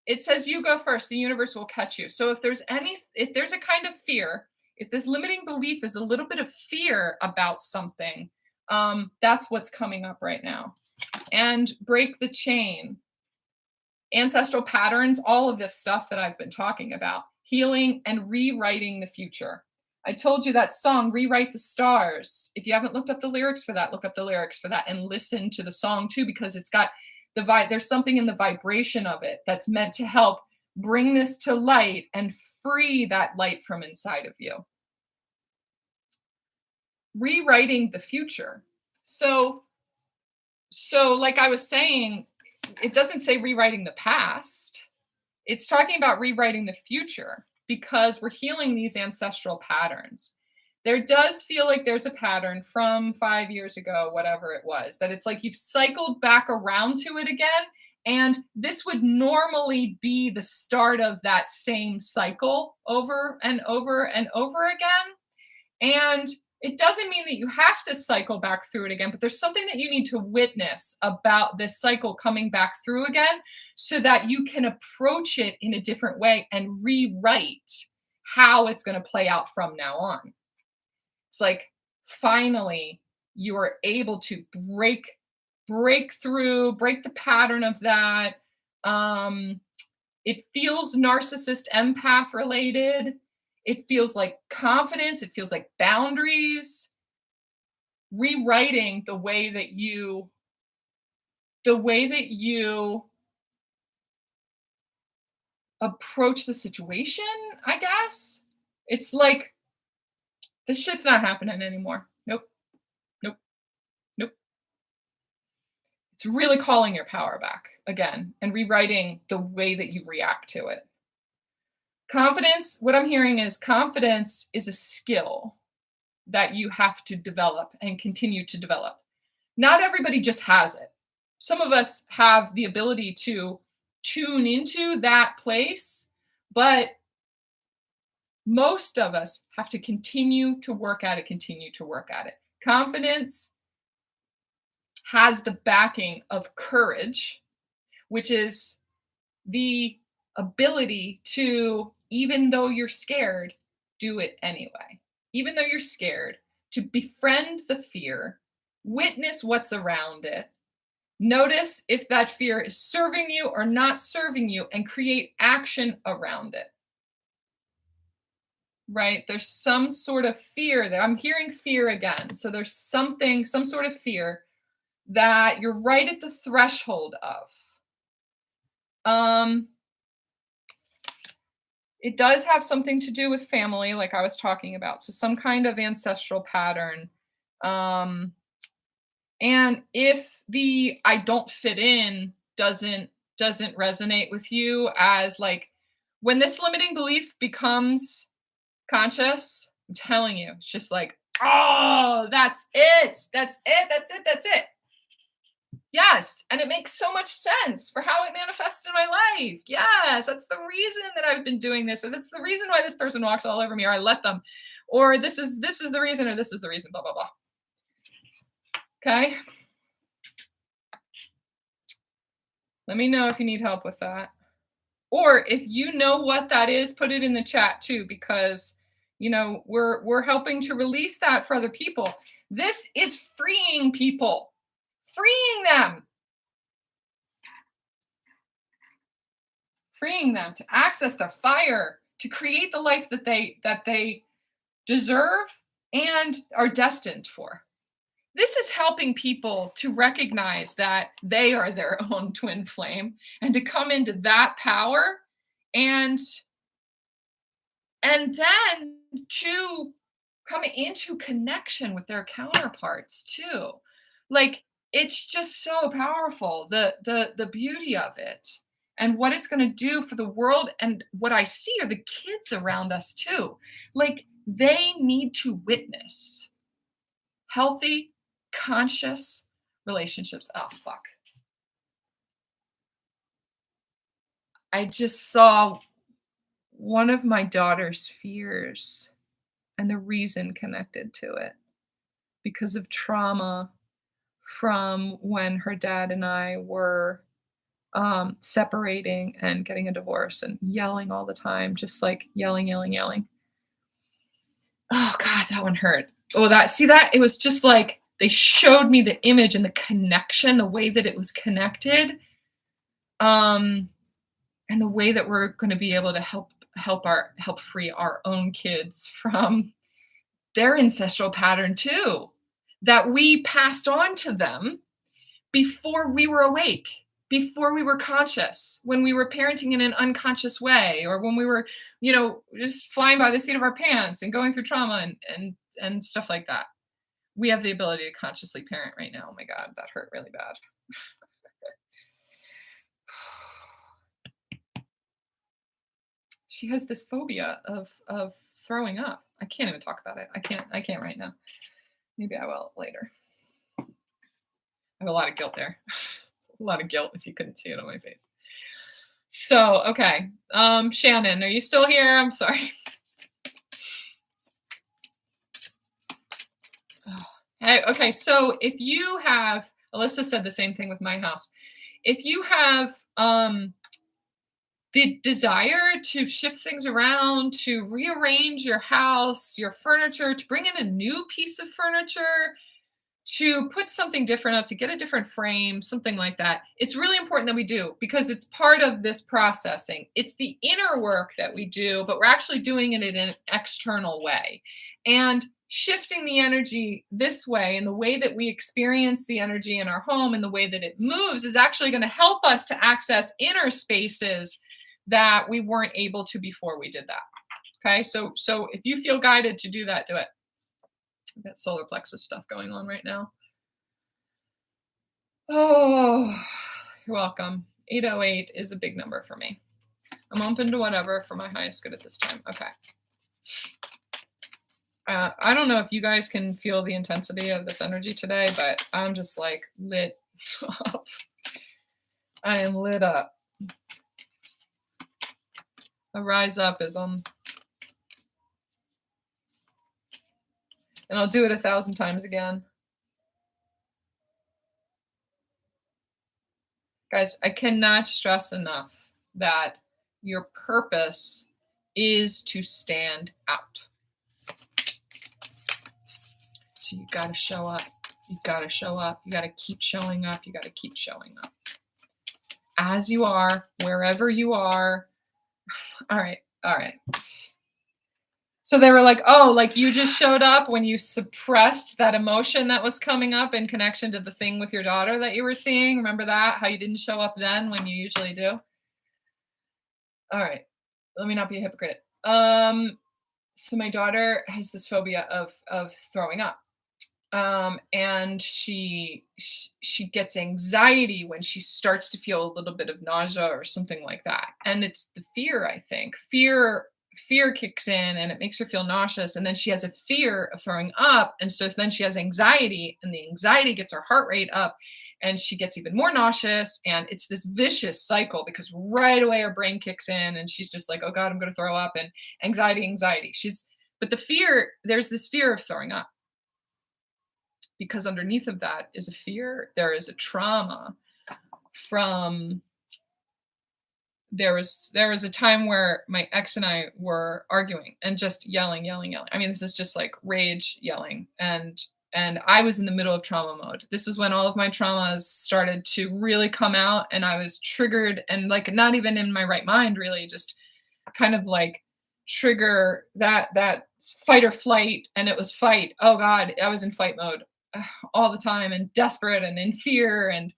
it says you go first, the universe will catch you. So if there's a kind of fear, if this limiting belief is a little bit of fear about something, that's what's coming up right now. And break the chain, ancestral patterns, all of this stuff that I've been talking about, healing and rewriting the future. I told you that song, Rewrite the Stars. If you haven't looked up the lyrics for that, look up the lyrics for that and listen to the song too, because it's got there's something in the vibration of it that's meant to help bring this to light and free that light from inside of you. Rewriting the future. So like I was saying, it doesn't say rewriting the past. It's talking about rewriting the future because we're healing these ancestral patterns. There does feel like there's a pattern from 5 years ago, whatever it was, that it's like you've cycled back around to it again. And this would normally be the start of that same cycle over and over and over again. And it doesn't mean that you have to cycle back through it again, but there's something that you need to witness about this cycle coming back through again so that you can approach it in a different way and rewrite how it's going to play out from now on. It's like finally you are able to break the pattern of that. It feels narcissist empath related. It feels like confidence. It feels like boundaries. Rewriting the way that you approach the situation, I guess. It's like, this shit's not happening anymore. Nope. It's really calling your power back again and rewriting the way that you react to it. Confidence, what I'm hearing is confidence is a skill that you have to develop and continue to develop. Not everybody just has it. Some of us have the ability to tune into that place, but most of us have to continue to work at it. Confidence has the backing of courage, which is the ability to, even though you're scared, do it anyway. Even though you're scared, to befriend the fear, witness what's around it, notice if that fear is serving you or not serving you, and create action around it. Right? There's some sort of fear there. I'm hearing fear again. So there's some sort of fear that you're right at the threshold of. It does have something to do with family, like I was talking about. So some kind of ancestral pattern. And if the I don't fit in doesn't resonate with you, as like when this limiting belief becomes conscious, I'm telling you, it's just like, oh, that's it. Yes. And it makes so much sense for how it manifests in my life. Yes. That's the reason that I've been doing this. Or that's the reason why this person walks all over me, or I let them, or this is the reason, or this is the reason, blah, blah, blah. Okay. Let me know if you need help with that. Or if you know what that is, put it in the chat too, because, you know, we're helping to release that for other people. This is freeing people. Freeing them to access their fire, to create the life that they deserve and are destined for. This is helping people to recognize that they are their own twin flame and to come into that power and then to come into connection with their counterparts too. Like, it's just so powerful, the beauty of it and what it's going to do for the world. And what I see are the kids around us too. Like, they need to witness healthy, conscious relationships. Oh, fuck. I just saw one of my daughter's fears and the reason connected to it because of trauma from when her dad and I were separating and getting a divorce and yelling all the time, just like yelling, yelling, yelling. Oh God, that one hurt. Oh, that it was just like they showed me the image and the connection, the way that it was connected, um, and the way that we're going to be able to help free our own kids from their ancestral pattern too, that we passed on to them before we were awake, before we were conscious, when we were parenting in an unconscious way, or when we were, just flying by the seat of our pants and going through trauma and stuff like that. We have the ability to consciously parent right now. Oh my God, that hurt really bad. She has this phobia of throwing up. I can't even talk about it. I can't right now. Maybe I will later. I have a lot of guilt there. A lot of guilt if you couldn't see it on my face. So, okay. Shannon, are you still here? I'm sorry. Hey, okay, so if you have, Alyssa said the same thing with my house. If you have the desire to shift things around, to rearrange your house, your furniture, to bring in a new piece of furniture, to put something different up, to get a different frame, something like that, it's really important that we do, because it's part of this processing. It's the inner work that we do, but we're actually doing it in an external way. And shifting the energy this way, and the way that we experience the energy in our home and the way that it moves, is actually going to help us to access inner spaces that we weren't able to before we did that. Okay, so if you feel guided to do that, do it. I've got solar plexus stuff going on right now. Oh, you're welcome. 808 is a big number for me. I'm open to whatever for my highest good at this time. Okay. I don't know if you guys can feel the intensity of this energy today, but I'm just like lit up. I am lit up. A rise up is on. And I'll do it 1,000 times again. Guys, I cannot stress enough that your purpose is to stand out. So you got to show up. You got to show up. You got to keep showing up. You got to keep showing up. As you are, wherever you are. All right. So they were like, oh, like you just showed up when you suppressed that emotion that was coming up in connection to the thing with your daughter that you were seeing. Remember that? How you didn't show up then when you usually do? All right. Let me not be a hypocrite. So my daughter has this phobia of throwing up. And she gets anxiety when she starts to feel a little bit of nausea or something like that. And it's the fear, I think. Fear kicks in and it makes her feel nauseous. And then she has a fear of throwing up. And so then she has anxiety, and the anxiety gets her heart rate up, and she gets even more nauseous. And it's this vicious cycle, because right away her brain kicks in and she's just like, oh God, I'm going to throw up, and anxiety. But the fear, there's this fear of throwing up. Because underneath of that is a fear. There is a trauma from, there was a time where my ex and I were arguing and just yelling. I mean, this is just like rage yelling. And I was in the middle of trauma mode. This is when all of my traumas started to really come out, and I was triggered, and like not even in my right mind, really, just kind of like trigger that fight or flight. And it was fight. Oh God, I was in fight mode all the time, and desperate and in fear and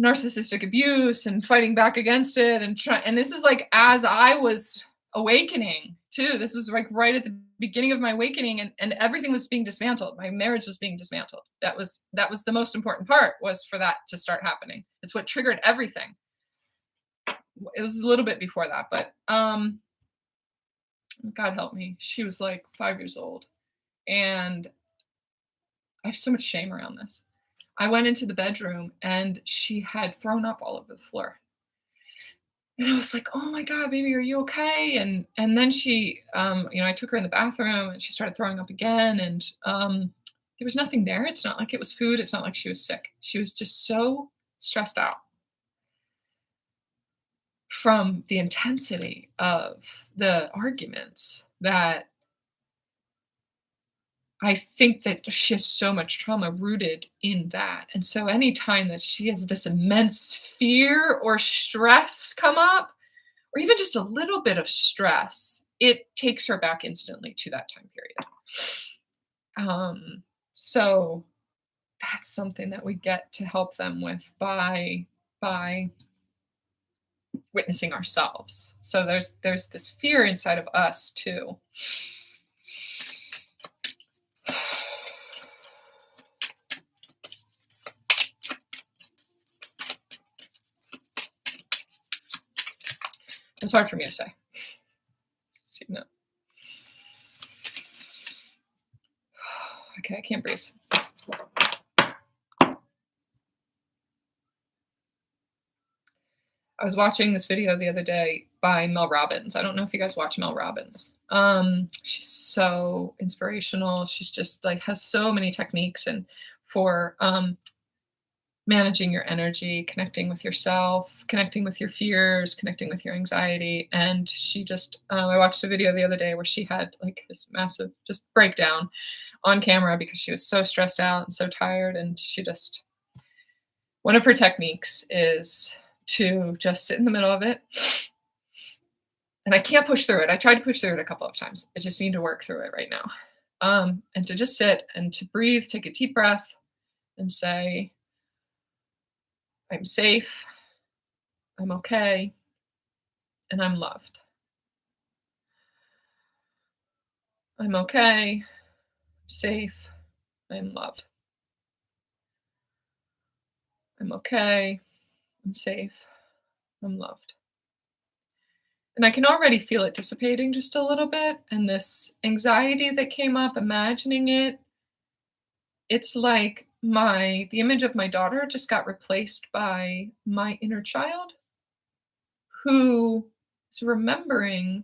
narcissistic abuse and fighting back against it, and this is like as I was awakening too. This was like right at the beginning of my awakening, and everything was being dismantled. My marriage was being dismantled. That was the most important part, was for that to start happening. It's what triggered everything. It was a little bit before that, but God help me. She was like 5 years old, and I have so much shame around this. I went into the bedroom and she had thrown up all over the floor. And I was like, "Oh my god, baby, are you okay?" And then she, I took her in the bathroom and she started throwing up again, and there was nothing there. It's not like it was food. It's not like she was sick. She was just so stressed out from the intensity of the arguments that I think that she has so much trauma rooted in that. And so anytime that she has this immense fear or stress come up, or even just a little bit of stress, it takes her back instantly to that time period. So that's something that we get to help them with by witnessing ourselves. So there's this fear inside of us too. It's hard for me to say. See, no. Okay, I can't breathe. I was watching this video the other day by Mel Robbins. I don't know if you guys watch Mel Robbins. She's so inspirational. She's just like has so many techniques and for managing your energy, connecting with yourself, connecting with your fears, connecting with your anxiety. And she just, I watched a video the other day where she had like this massive just breakdown on camera because she was so stressed out and so tired. And she just, one of her techniques is to just sit in the middle of it. And I can't push through it. I tried to push through it a couple of times. I just need to work through it right now. And to just sit and to breathe, take a deep breath and say, I'm safe, I'm okay, and I'm loved. I'm okay, safe, I'm loved. I'm okay, I'm safe, I'm loved. And I can already feel it dissipating just a little bit. And this anxiety that came up, imagining it, it's like the image of my daughter just got replaced by my inner child who is remembering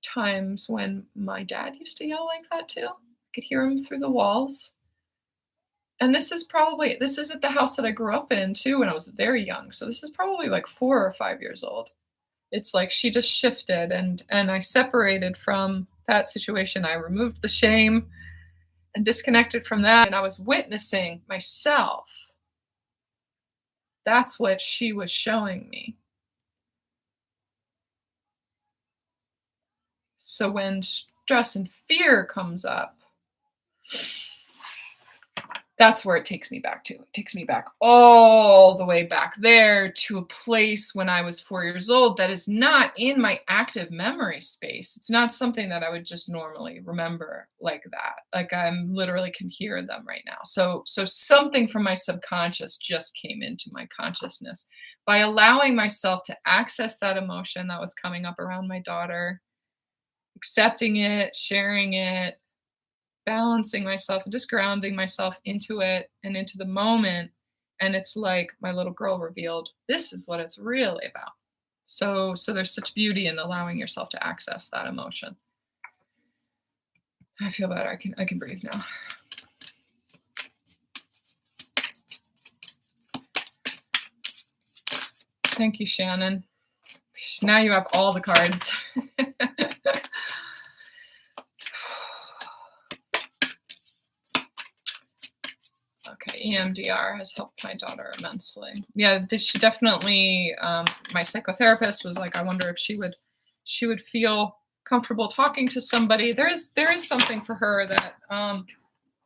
times when my dad used to yell like that too. I could hear him through the walls. And this is at the house that I grew up in too when I was very young. So this is probably like 4 or 5 years old. It's like she just shifted and I separated from that situation. I removed the shame and disconnected from that and I was witnessing myself. That's what she was showing me. So when stress and fear comes up, that's where it takes me back to. It takes me back all the way back there to a place when I was 4 years old that is not in my active memory space. It's not something that I would just normally remember like that. Like I'm literally can hear them right now. So something from my subconscious just came into my consciousness by allowing myself to access that emotion that was coming up around my daughter, accepting it, sharing it, balancing myself and just grounding myself into it and into the moment. And it's like my little girl revealed, this is what it's really about. So there's such beauty in allowing yourself to access that emotion. I feel better. I can breathe now. Thank you, Shannon. Now you have all the cards. Okay, EMDR has helped my daughter immensely. Yeah, she definitely. My psychotherapist was like, I wonder if she would feel comfortable talking to somebody. There is something for her that a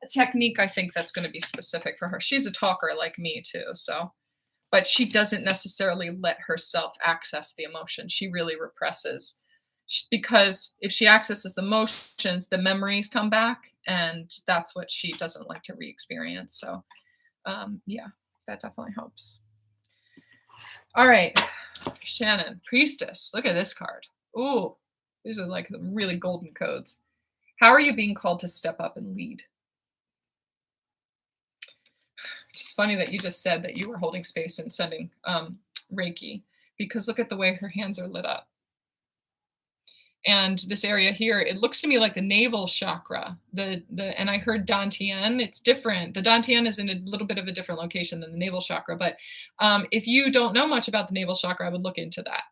technique I think that's going to be specific for her. She's a talker like me too, so. But she doesn't necessarily let herself access the emotion. She really represses because if she accesses the emotions, the memories come back, and that's what she doesn't like to re-experience. So, yeah, that definitely helps. All right, Shannon, Priestess. Look at this card. Ooh, these are like some really golden codes. How are you being called to step up and lead? It's funny that you just said that you were holding space and sending Reiki because look at the way her hands are lit up. And this area here, it looks to me like the navel chakra. And I heard dantian. It's different. The dantian is in a little bit of a different location than the navel chakra. But if you don't know much about the navel chakra, I would look into that.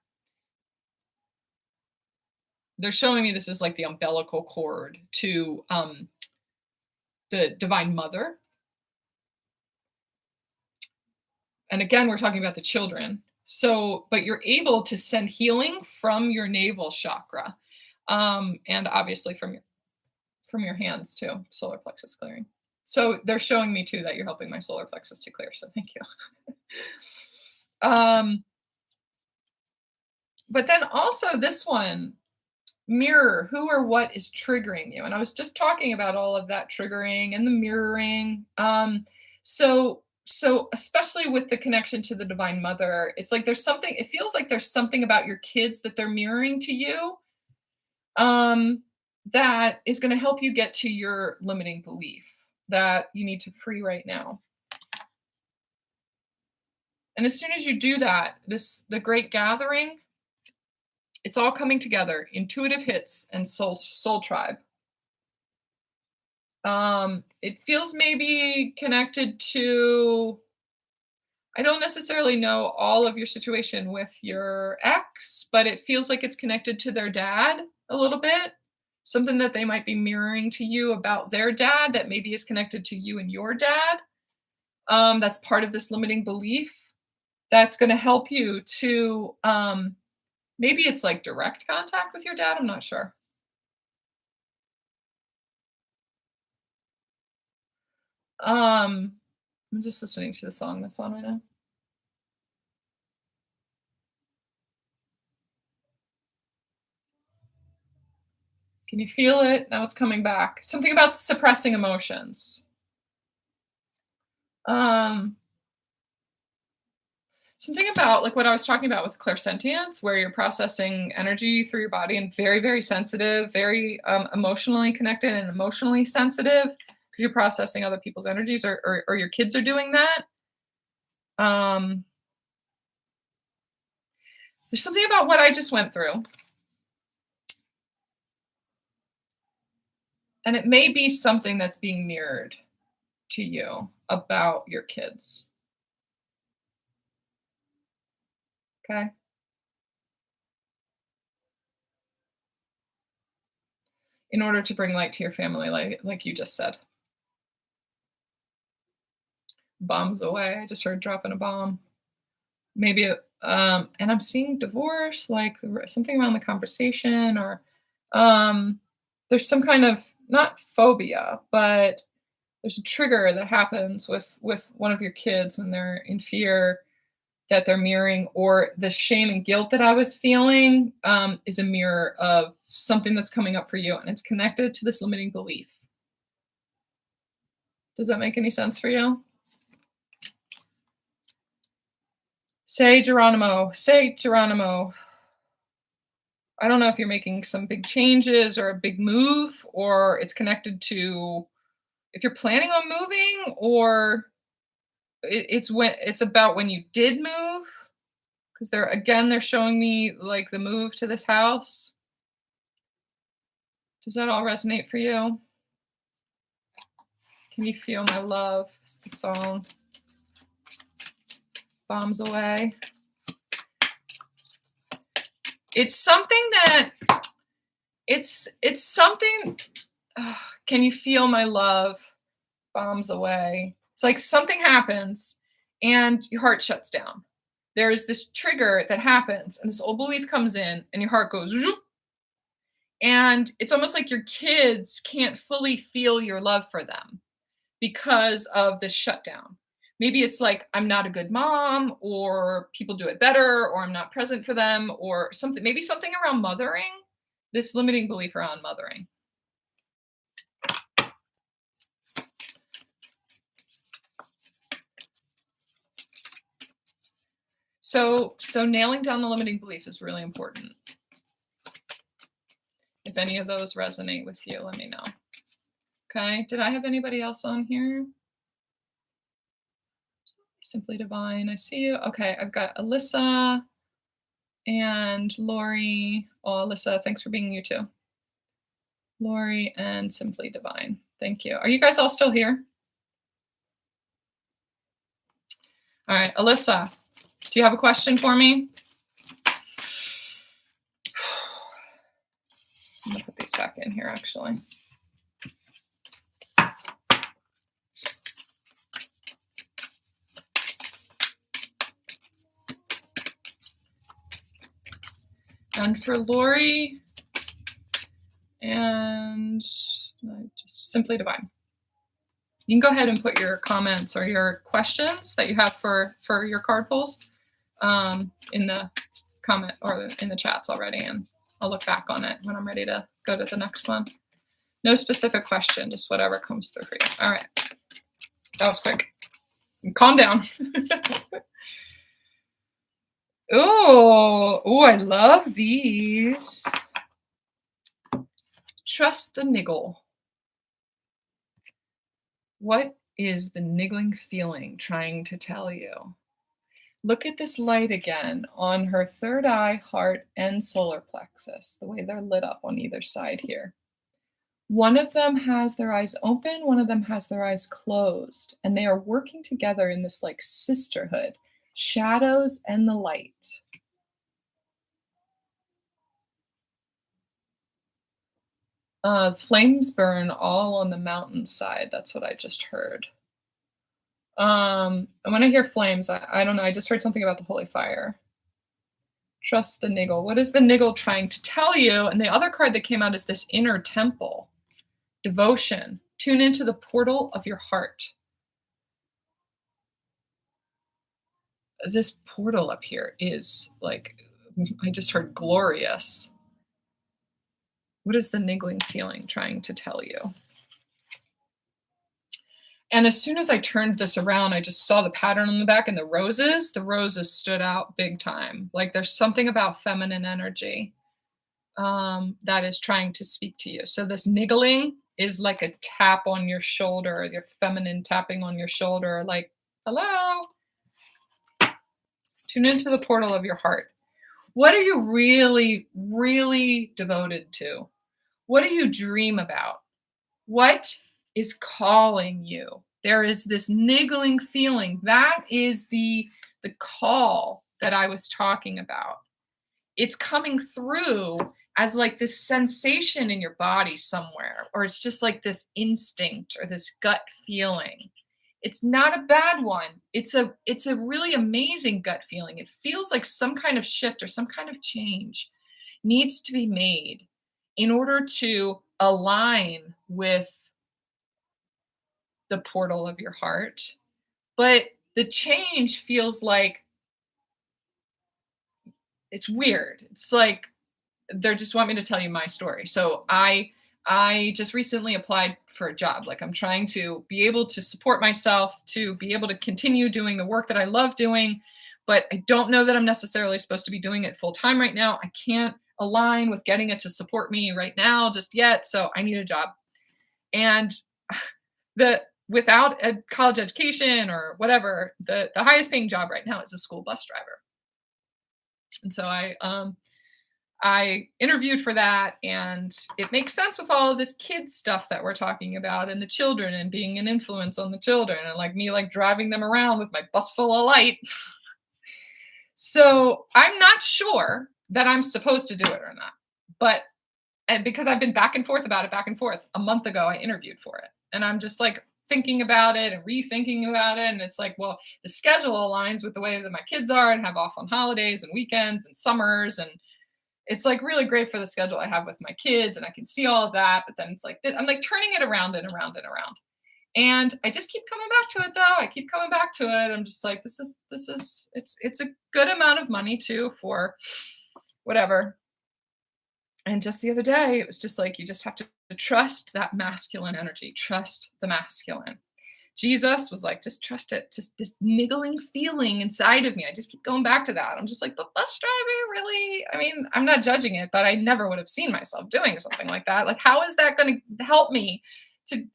They're showing me this is like the umbilical cord to the Divine Mother. And again, we're talking about the children. So, but you're able to send healing from your navel chakra, and obviously from your hands too, solar plexus clearing. So they're showing me too that you're helping my solar plexus to clear. So thank you. But then also this one, mirror who or what is triggering you. And I was just talking about all of that triggering and the mirroring. So especially with the connection to the Divine Mother, it's like there's something, it feels like there's something about your kids that they're mirroring to you, that is going to help you get to your limiting belief that you need to free right now. And as soon as you do that, the great gathering, it's all coming together, intuitive hits and soul tribe. It feels maybe connected to, I don't necessarily know all of your situation with your ex, but it feels like it's connected to their dad a little bit. Something that they might be mirroring to you about their dad that maybe is connected to you and your dad. That's part of this limiting belief that's going to help you to, maybe it's like direct contact with your dad. I'm not sure. I'm just listening to the song that's on right now. Can you feel it? Now it's coming back. Something about suppressing emotions. Something about like what I was talking about with clairsentience, where you're processing energy through your body and very, very sensitive, very emotionally connected and emotionally sensitive because you're processing other people's energies, or your kids are doing that. There's something about what I just went through. And it may be something that's being mirrored to you about your kids. Okay. In order to bring light to your family, like you just said. Bombs away. I just heard dropping a bomb. Maybe, and I'm seeing divorce, like something around the conversation, or there's some kind of not phobia, but there's a trigger that happens with one of your kids when they're in fear that they're mirroring, or the shame and guilt that I was feeling is a mirror of something that's coming up for you, and it's connected to this limiting belief. Does that make any sense for you? Say Geronimo. Say Geronimo. I don't know if you're making some big changes or a big move, or it's connected to if you're planning on moving, or it's about when you did move, because they're showing me like the move to this house. Does that all resonate for you? Can you feel my love? It's the song. Bombs away. It's something that it's something. Can you feel my love? Bombs away. It's like something happens and your heart shuts down. There is this trigger that happens and this old belief comes in and your heart goes zoop, and it's almost like your kids can't fully feel your love for them because of this shutdown. Maybe it's like, I'm not a good mom, or people do it better, or I'm not present for them, or something, maybe something around mothering, this limiting belief around mothering. So nailing down the limiting belief is really important. If any of those resonate with you, let me know. Okay, did I have anybody else on here? Simply Divine, I see you. Okay, I've got Alyssa. and Lori. Oh, Alyssa, thanks for being you too. Lori and Simply Divine. Thank you. Are you guys all still here? All right, Alyssa, do you have a question for me? I'm gonna put these back in here actually. And for Lori and just Simply Divine. You can go ahead and put your comments or your questions that you have for your card pulls in the comment or in the chats already, and I'll look back on it when I'm ready to go to the next one. No specific question, just whatever comes through for you. All right. That was quick. Calm down. Oh, I love these. Trust the niggle. What is the niggling feeling trying to tell you? Look at this light again on her third eye, heart, and solar plexus, the way they're lit up on either side here. One of them has their eyes open, one of them has their eyes closed, and they are working together in this like sisterhood, shadows and the light. Flames burn all on the mountainside. That's what I just heard. And when I hear flames, I don't know. I just heard something about the holy fire. Trust the niggle. What is the niggle trying to tell you? And the other card that came out is this inner temple. Devotion. Tune into the portal of your heart. This portal up here is like, I just heard glorious. What is the niggling feeling trying to tell you? And as soon as I turned this around, I just saw the pattern on the back and the roses stood out big time. Like there's something about feminine energy that is trying to speak to you. So this niggling is like a tap on your shoulder, your feminine tapping on your shoulder, like, hello. Tune into the portal of your heart. What are you really, really devoted to? What do you dream about? What is calling you? There is this niggling feeling. That is the call that I was talking about. It's coming through as like this sensation in your body somewhere, or it's just like this instinct or this gut feeling. It's not a bad one. It's a really amazing gut feeling. It feels like some kind of shift or some kind of change needs to be made in order to align with the portal of your heart. But the change feels like it's weird. It's like they just want me to tell you my story. So I just recently applied for a job. Like I'm trying to be able to support myself, to be able to continue doing the work that I love doing, but I don't know that I'm necessarily supposed to be doing it full time right now. I can't align with getting it to support me right now just yet. So I need a job. And without a college education or whatever, the highest paying job right now is a school bus driver. And so I interviewed for that, and it makes sense with all of this kid stuff that we're talking about and the children and being an influence on the children and like me like driving them around with my bus full of light. So I'm not sure that I'm supposed to do it or not, but because I've been back and forth about it, back and forth. A month ago, I interviewed for it, and I'm just like thinking about it and rethinking about it. And it's like, well, the schedule aligns with the way that my kids are and have off on holidays and weekends and summers. And it's like really great for the schedule I have with my kids. And I can see all of that. But then it's like, I'm like turning it around and around and around. And I just keep coming back to it though. I keep coming back to it. I'm just like, it's a good amount of money too for whatever. And just the other day, it was just like, you just have to trust that masculine energy, trust the masculine. Jesus was like, just trust it. Just this niggling feeling inside of me. I just keep going back to that. I'm just like, but bus driving, really? I mean, I'm not judging it, but I never would have seen myself doing something like that. Like, how is that going to help me?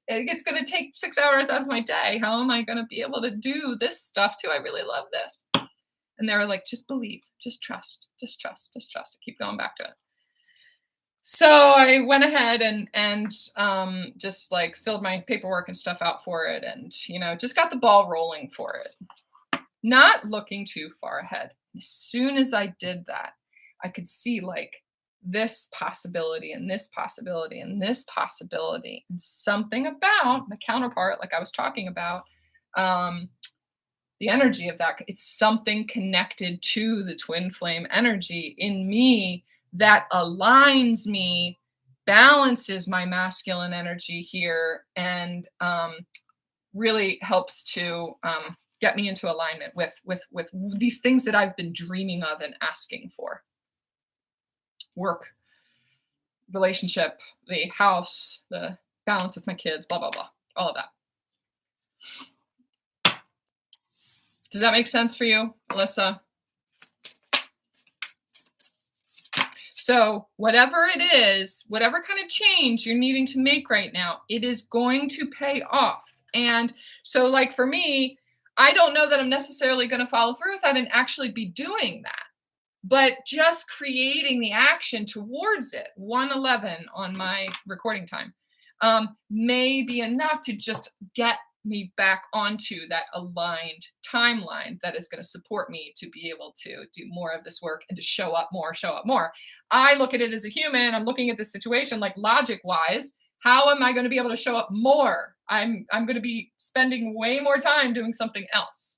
It's going to take 6 hours out of my day. How am I going to be able to do this stuff too? I really love this. And they were like, just believe, just trust, just trust, just trust. I keep going back to it. So I went ahead and just like filled my paperwork and stuff out for it, and just got the ball rolling for it, not looking too far ahead. As soon as I did that, I could see like this possibility and this possibility and this possibility, and something about my counterpart, like I was talking about, the energy of that. It's something connected to the twin flame energy in me that aligns me, balances my masculine energy here, and really helps to get me into alignment with these things that I've been dreaming of and asking for. Work, relationship, the house, the balance with my kids, blah, blah, blah, all of that. Does that make sense for you, Alyssa? So whatever it is, whatever kind of change you're needing to make right now, it is going to pay off. And so like for me, I don't know that I'm necessarily going to follow through with that and actually be doing that. But just creating the action towards it, 1:11 on my recording time, may be enough to just get me back onto that aligned timeline that is going to support me to be able to do more of this work and to show up more. I look at it as a human. I'm looking at this situation like logic wise. How am I going to be able to show up more? I'm going to be spending way more time doing something else.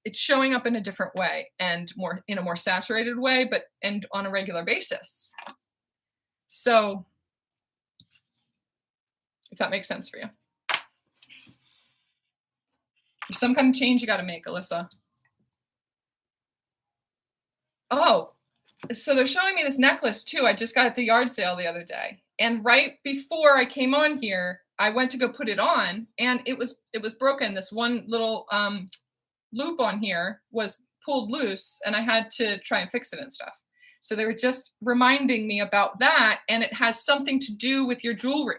It's showing up in a different way and in a more saturated way, and on a regular basis. So if that makes sense for you. There's some kind of change you got to make, Alyssa. Oh, so they're showing me this necklace too. I just got at the yard sale the other day. And right before I came on here, I went to go put it on, and it was broken. This one little loop on here was pulled loose, and I had to try and fix it and stuff. So they were just reminding me about that, and it has something to do with your jewelry.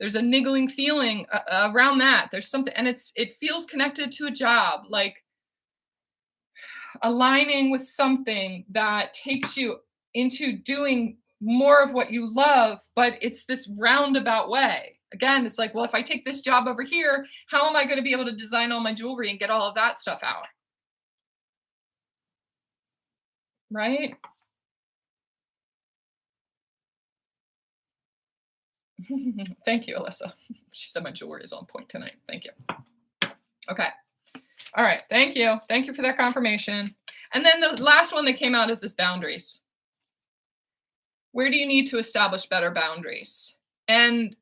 There's a niggling feeling around that. There's something, and it feels connected to a job, like aligning with something that takes you into doing more of what you love, but it's this roundabout way. Again, it's like, well, if I take this job over here, how am I going to be able to design all my jewelry and get all of that stuff out? Right? Thank you, Alyssa. She said my jewelry is on point tonight. Thank you. Okay. All right. Thank you. Thank you for that confirmation. And then the last one that came out is this boundaries. Where do you need to establish better boundaries? And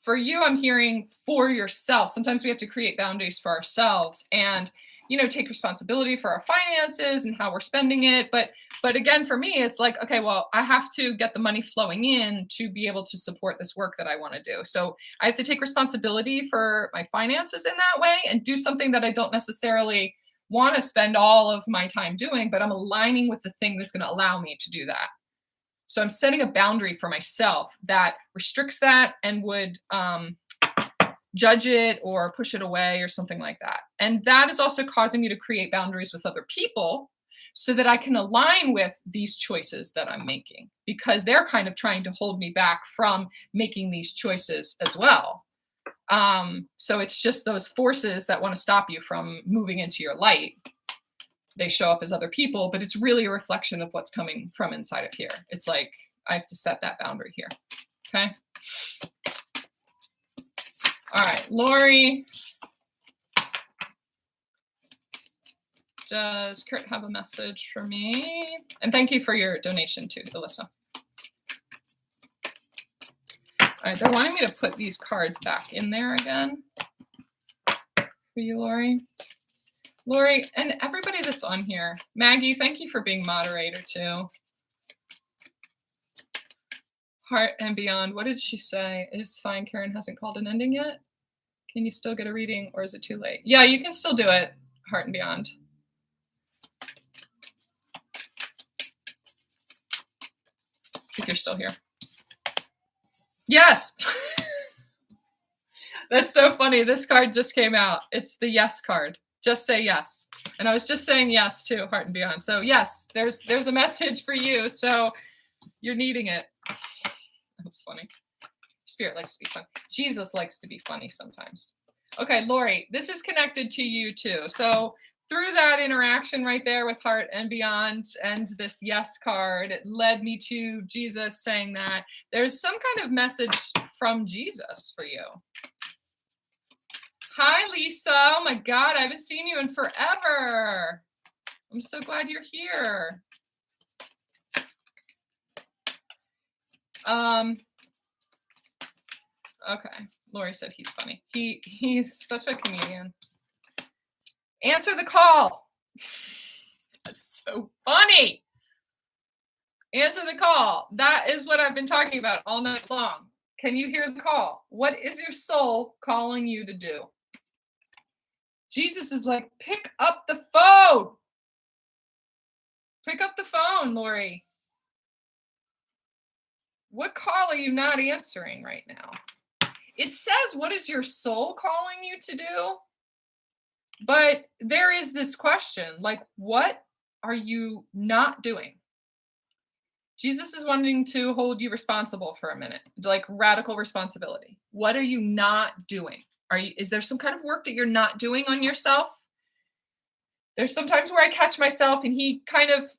for you, I'm hearing for yourself. Sometimes we have to create boundaries for ourselves and, take responsibility for our finances and how we're spending it. But again, for me, it's like, okay, well, I have to get the money flowing in to be able to support this work that I want to do. So I have to take responsibility for my finances in that way and do something that I don't necessarily want to spend all of my time doing, but I'm aligning with the thing that's going to allow me to do that. So I'm setting a boundary for myself that restricts that and would judge it or push it away or something like that. And that is also causing me to create boundaries with other people so that I can align with these choices that I'm making, because they're kind of trying to hold me back from making these choices as well. So it's just those forces that want to stop you from moving into your light. They show up as other people, but it's really a reflection of what's coming from inside of here. It's like, I have to set that boundary here. Okay. All right, Lori. Does Kurt have a message for me? And thank you for your donation too, Alyssa. All right, they're wanting me to put these cards back in there again for you, Lori. Lori, and everybody that's on here. Maggie, thank you for being moderator too. Heart and Beyond, what did she say? It's fine, Karen hasn't called an ending yet. Can you still get a reading or is it too late? Yeah, you can still do it, Heart and Beyond. If you're still here. Yes. That's so funny. This card just came out. It's the yes card. Just say yes. And I was just saying yes to Heart and Beyond. So yes, there's a message for you. So you're needing it. That's funny. Spirit likes to be fun. Jesus likes to be funny sometimes. Okay, Lori, this is connected to you too. So through that interaction right there with Heart and Beyond and this yes card, it led me to Jesus saying that there's some kind of message from Jesus for you. Hi, Lisa. Oh my God, I haven't seen you in forever. I'm so glad you're here. Okay, Lori said he's funny. He's such a comedian. Answer the call. That's so funny. Answer the call. That is what I've been talking about all night long. Can you hear the call? What is your soul calling you to do? Jesus is like, pick up the phone. Pick up the phone, Lori. What call are you not answering right now? It says, what is your soul calling you to do? But there is this question, like, what are you not doing? Jesus is wanting to hold you responsible for a minute, like radical responsibility. What are you not doing? Is there some kind of work that you're not doing on yourself? There's sometimes where I catch myself and he kind of,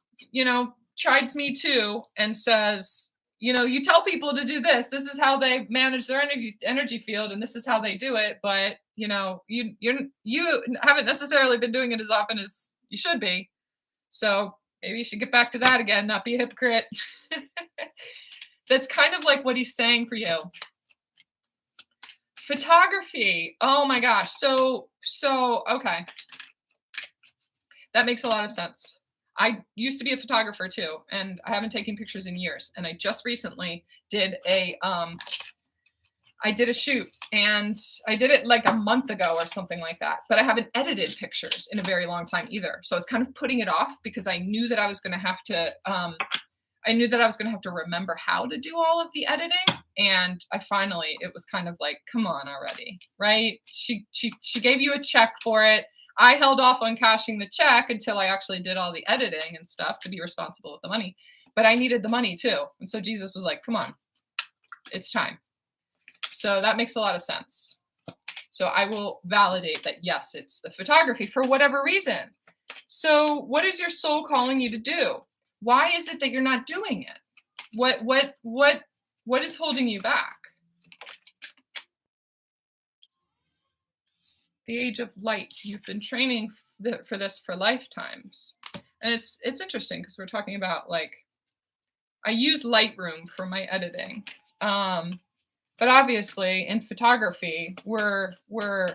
chides me too and says, you tell people to do this. This is how they manage their energy field, and this is how they do it. But you haven't necessarily been doing it as often as you should be. So maybe you should get back to that again, not be a hypocrite. That's kind of like what he's saying for you. Photography. Oh my gosh. So okay. That makes a lot of sense. I used to be a photographer too, and I haven't taken pictures in years. And I just recently did a shoot, and I did it like a month ago or something like that. But I haven't edited pictures in a very long time either. So I was kind of putting it off because I knew that I was going to have to. I knew that I was going to have to remember how to do all of the editing, and it was kind of like, come on already, right? She gave you a check for it. I held off on cashing the check until I actually did all the editing and stuff to be responsible with the money. But I needed the money too. And so Jesus was like, come on, it's time. So that makes a lot of sense. So I will validate that, yes, it's the photography for whatever reason. So what is your soul calling you to do? Why is it that you're not doing it? What is holding you back? The age of light. You've been training for this for lifetimes. And it's interesting because we're talking about, like, I use Lightroom for my editing. But obviously in photography, we're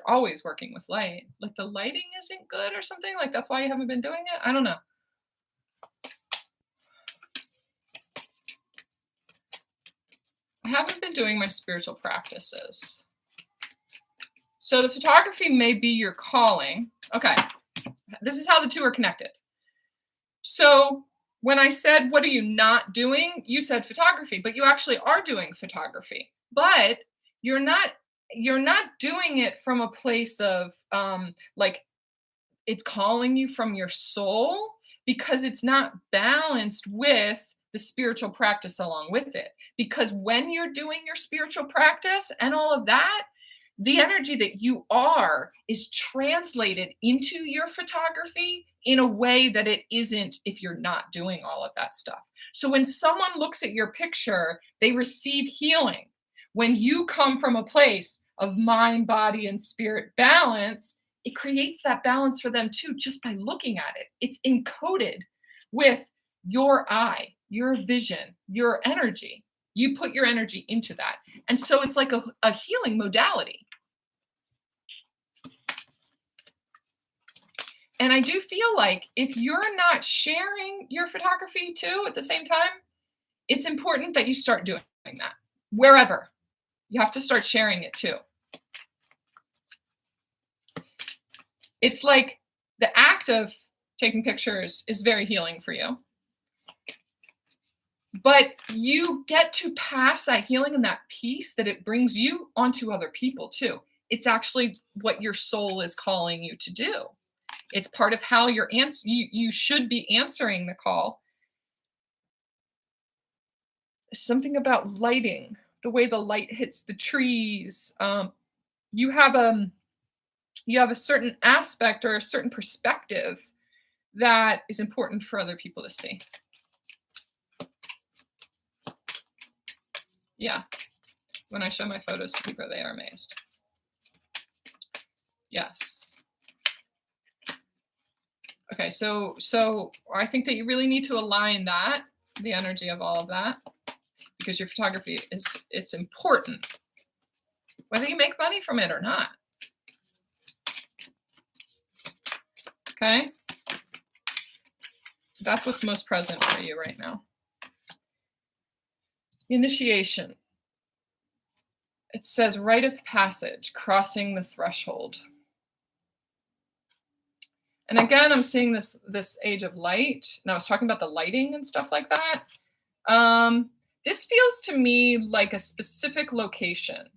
always working with light. Like the lighting isn't good or something. Like that's why you haven't been doing it. I don't know. I haven't been doing my spiritual practices. So the photography may be your calling. Okay, this is how the two are connected. So when I said, what are you not doing? You said photography, but you actually are doing photography. But you're not doing it from a place of like it's calling you from your soul, because it's not balanced with the spiritual practice along with it. Because when you're doing your spiritual practice and all of that, the energy that you are is translated into your photography in a way that it isn't if you're not doing all of that stuff. So when someone looks at your picture, they receive healing. When you come from a place of mind, body, and spirit balance, it creates that balance for them too, just by looking at it. It's encoded with your eye, your vision, your energy. You put your energy into that. And so it's like a healing modality. And I do feel like if you're not sharing your photography too at the same time, it's important that you start doing that wherever. You have to start sharing it too. It's like the act of taking pictures is very healing for you. But you get to pass that healing and that peace that it brings you onto other people too. It's actually what your soul is calling you to do. It's part of how you should be answering the call. Something about lighting, the way the light hits the trees. You have a certain aspect or a certain perspective that is important for other people to see. Yeah. When I show my photos to people, they are amazed. Yes. Okay, so I think that you really need to align that, the energy of all of that, because your photography it's important, whether you make money from it or not. Okay? That's what's most present for you right now. Initiation. It says rite of passage, crossing the threshold. And again, I'm seeing this age of light. And I was talking about the lighting and stuff like that. This feels to me like a specific location.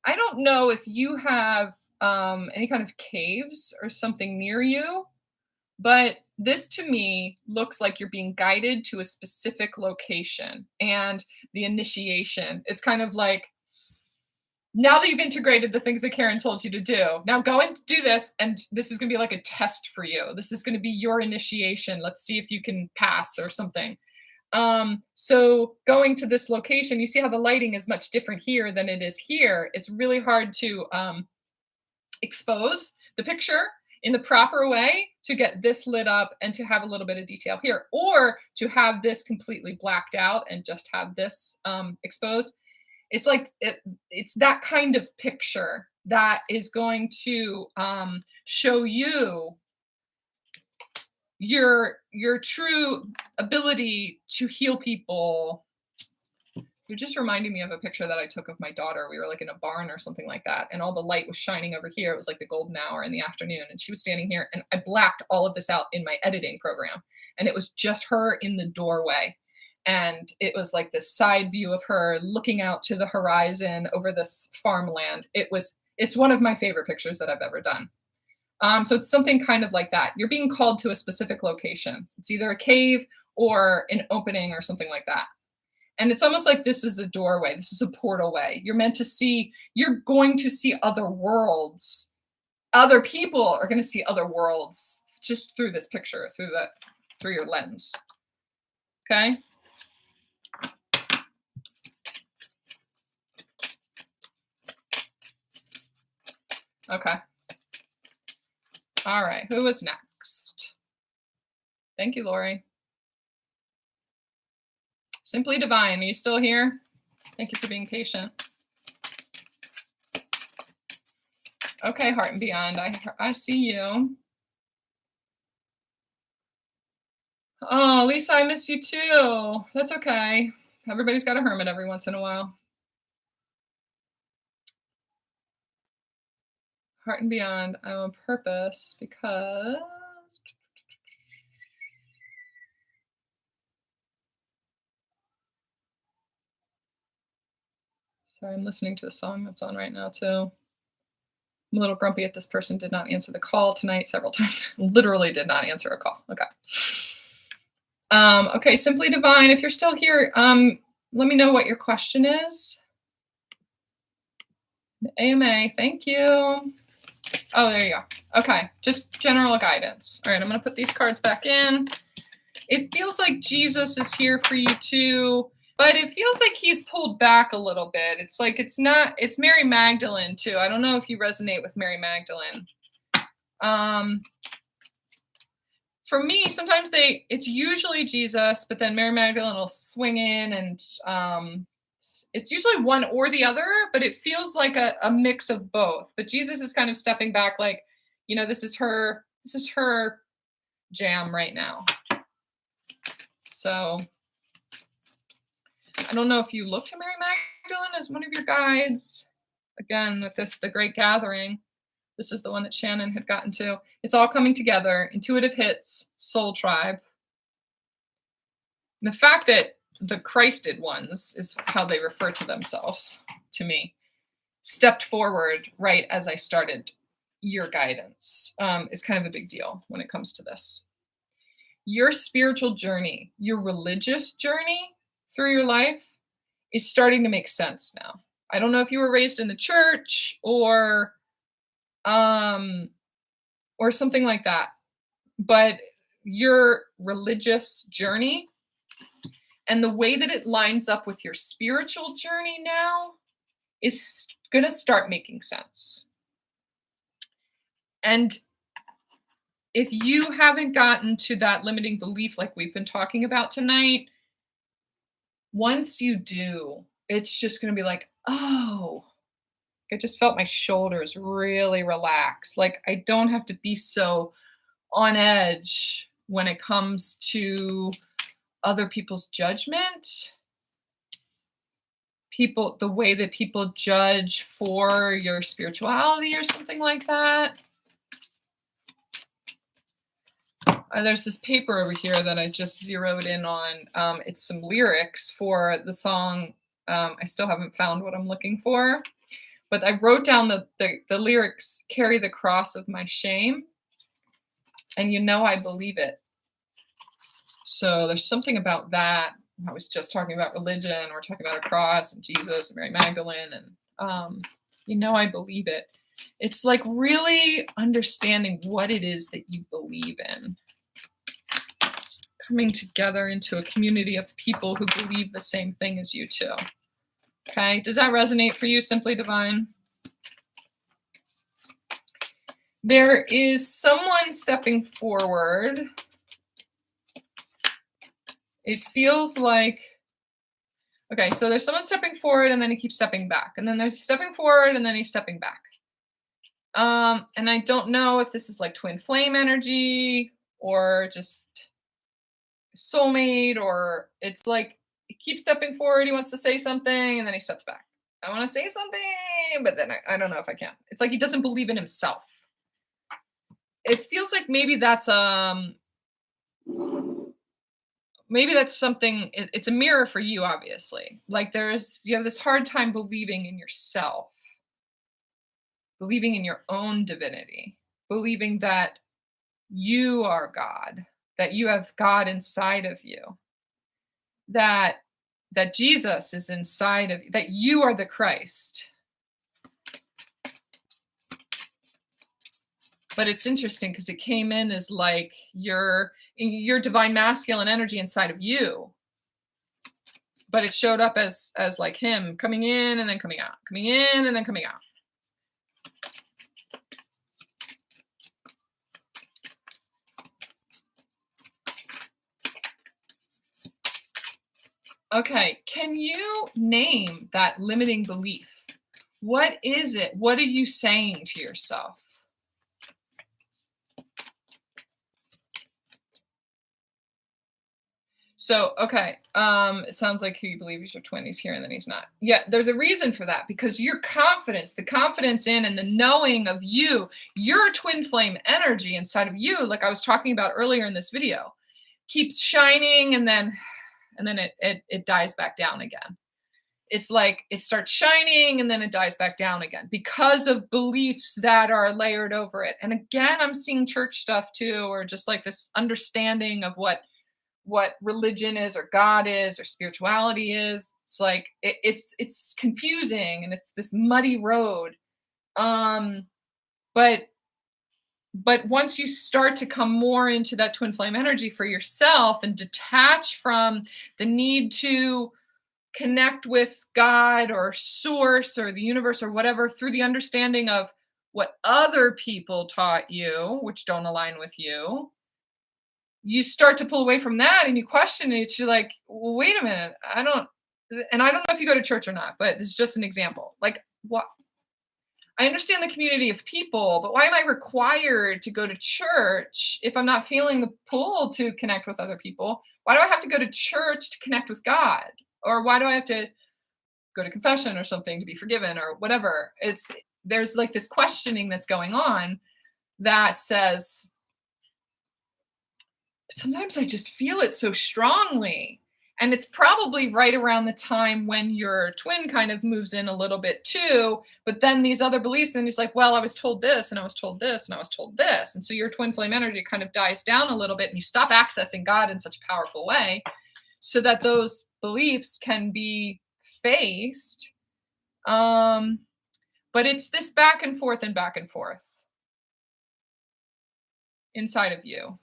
I don't know if you have any kind of caves or something near you, but this to me looks like you're being guided to a specific location. And the initiation, it's kind of like, now that you've integrated the things that Karen told you to do, now go and do this. And this is going to be like a test for you. This is going to be your initiation. Let's see if you can pass or something. So going to this location, you see how the lighting is much different here than it is here. It's really hard to expose the picture in the proper way to get this lit up and to have a little bit of detail here, or to have this completely blacked out and just have this exposed. It's like it's that kind of picture that is going to show you your true ability to heal people. You're just reminding me of a picture that I took of my daughter. We were like in a barn or something like that, and all the light was shining over here. It was like the golden hour in the afternoon, and she was standing here, and I blacked all of this out in my editing program, and it was just her in the doorway. And it was like this side view of her looking out to the horizon over this farmland. It's one of my favorite pictures that I've ever done. So it's something kind of like that. You're being called to a specific location. It's either a cave or an opening or something like that. And it's almost like this is a doorway. This is a portal way. You're going to see other worlds. Other people are going to see other worlds just through this picture, through your lens. Okay? Okay. All right. Who is next? Thank you, Lori. Simply Divine, are you still here? Thank you for being patient. Okay, Heart and Beyond, I see you. Oh, Lisa, I miss you too. That's okay. Everybody's got a hermit every once in a while. Heart and Beyond, I'm on purpose because... Sorry, I'm listening to the song that's on right now too. I'm a little grumpy if this person did not answer the call tonight several times. Literally did not answer a call. Okay. Okay, Simply Divine, if you're still here, let me know what your question is. The AMA, thank you. Oh, there you go. Okay, just general guidance. All right, I'm going to put these cards back in. It feels like Jesus is here for you too, but it feels like he's pulled back a little bit. It's like it's Mary Magdalene too. I don't know if you resonate with Mary Magdalene. For me, sometimes it's usually Jesus, but then Mary Magdalene will swing in, and it's usually one or the other, but it feels like a mix of both. But Jesus is kind of stepping back, like, this is her jam right now. So I don't know if you look to Mary Magdalene as one of your guides. Again, with the Great Gathering. This is the one that Shannon had gotten to. It's all coming together. Intuitive hits, Soul Tribe. And the fact that the Christed ones is how they refer to themselves to me, stepped forward right as I started your guidance is kind of a big deal when it comes to this. Your spiritual journey, your religious journey through your life is starting to make sense now. I don't know if you were raised in the church um or something like that, but your religious journey and the way that it lines up with your spiritual journey now is going to start making sense. And if you haven't gotten to that limiting belief like we've been talking about tonight, once you do, it's just going to be like, oh, I just felt my shoulders really relax. Like I don't have to be so on edge when it comes to other people's judgment, the way that people judge for your spirituality or something like that. There's this paper over here that I just zeroed in on. It's some lyrics for the song. I still haven't found what I'm looking for, but I wrote down the lyrics, "Carry the cross of my shame." And I believe it. So there's something about that. I was just talking about religion. We're talking about a cross and Jesus and Mary Magdalene. And, I believe it. It's like really understanding what it is that you believe in. Coming together into a community of people who believe the same thing as you too. Okay, does that resonate for you, Simply Divine? There is someone stepping forward. It feels like, okay, so there's someone stepping forward and then he keeps stepping back. And then there's stepping forward and then he's stepping back. And I don't know if this is like twin flame energy or just soulmate, or it's like he keeps stepping forward, he wants to say something, and then he steps back. I want to say something, but then I don't know if I can. It's like he doesn't believe in himself. It feels like maybe that's something, it's a mirror for you, obviously. Like you have this hard time believing in yourself, believing in your own divinity, believing that you are God, that you have God inside of you, that Jesus is inside of you, that you are the Christ. But it's interesting because it came in as like your divine masculine energy inside of you. But it showed up as like him coming in and then coming out, coming in and then coming out. Okay, can you name that limiting belief? What is it? What are you saying to yourself? So, okay, it sounds like who you believe is your twin. He's here and then he's not. Yeah, there's a reason for that, because your confidence, the confidence in and the knowing of you, your twin flame energy inside of you, like I was talking about earlier in this video, keeps shining and then it dies back down again. It's like it starts shining and then it dies back down again because of beliefs that are layered over it. And again, I'm seeing church stuff too, or just like this understanding of what religion is or God is or spirituality is. It's like it's confusing and it's this muddy road. But once you start to come more into that twin flame energy for yourself and detach from the need to connect with God or source or the universe or whatever through the understanding of what other people taught you, which don't align with you, you start to pull away from that and you question it. You're like, well, wait a minute. I don't know if you go to church or not, but this is just an example. Like, what? I understand the community of people, but why am I required to go to church if I'm not feeling the pull to connect with other people? Why do I have to go to church to connect with God? Or why do I have to go to confession or something to be forgiven or whatever? There's like this questioning that's going on that says, but sometimes I just feel it so strongly. And it's probably right around the time when your twin kind of moves in a little bit too. But then these other beliefs, then he's like, well, I was told this, and I was told this, and I was told this. And so your twin flame energy kind of dies down a little bit, and you stop accessing God in such a powerful way so that those beliefs can be faced. But it's this back and forth inside of you.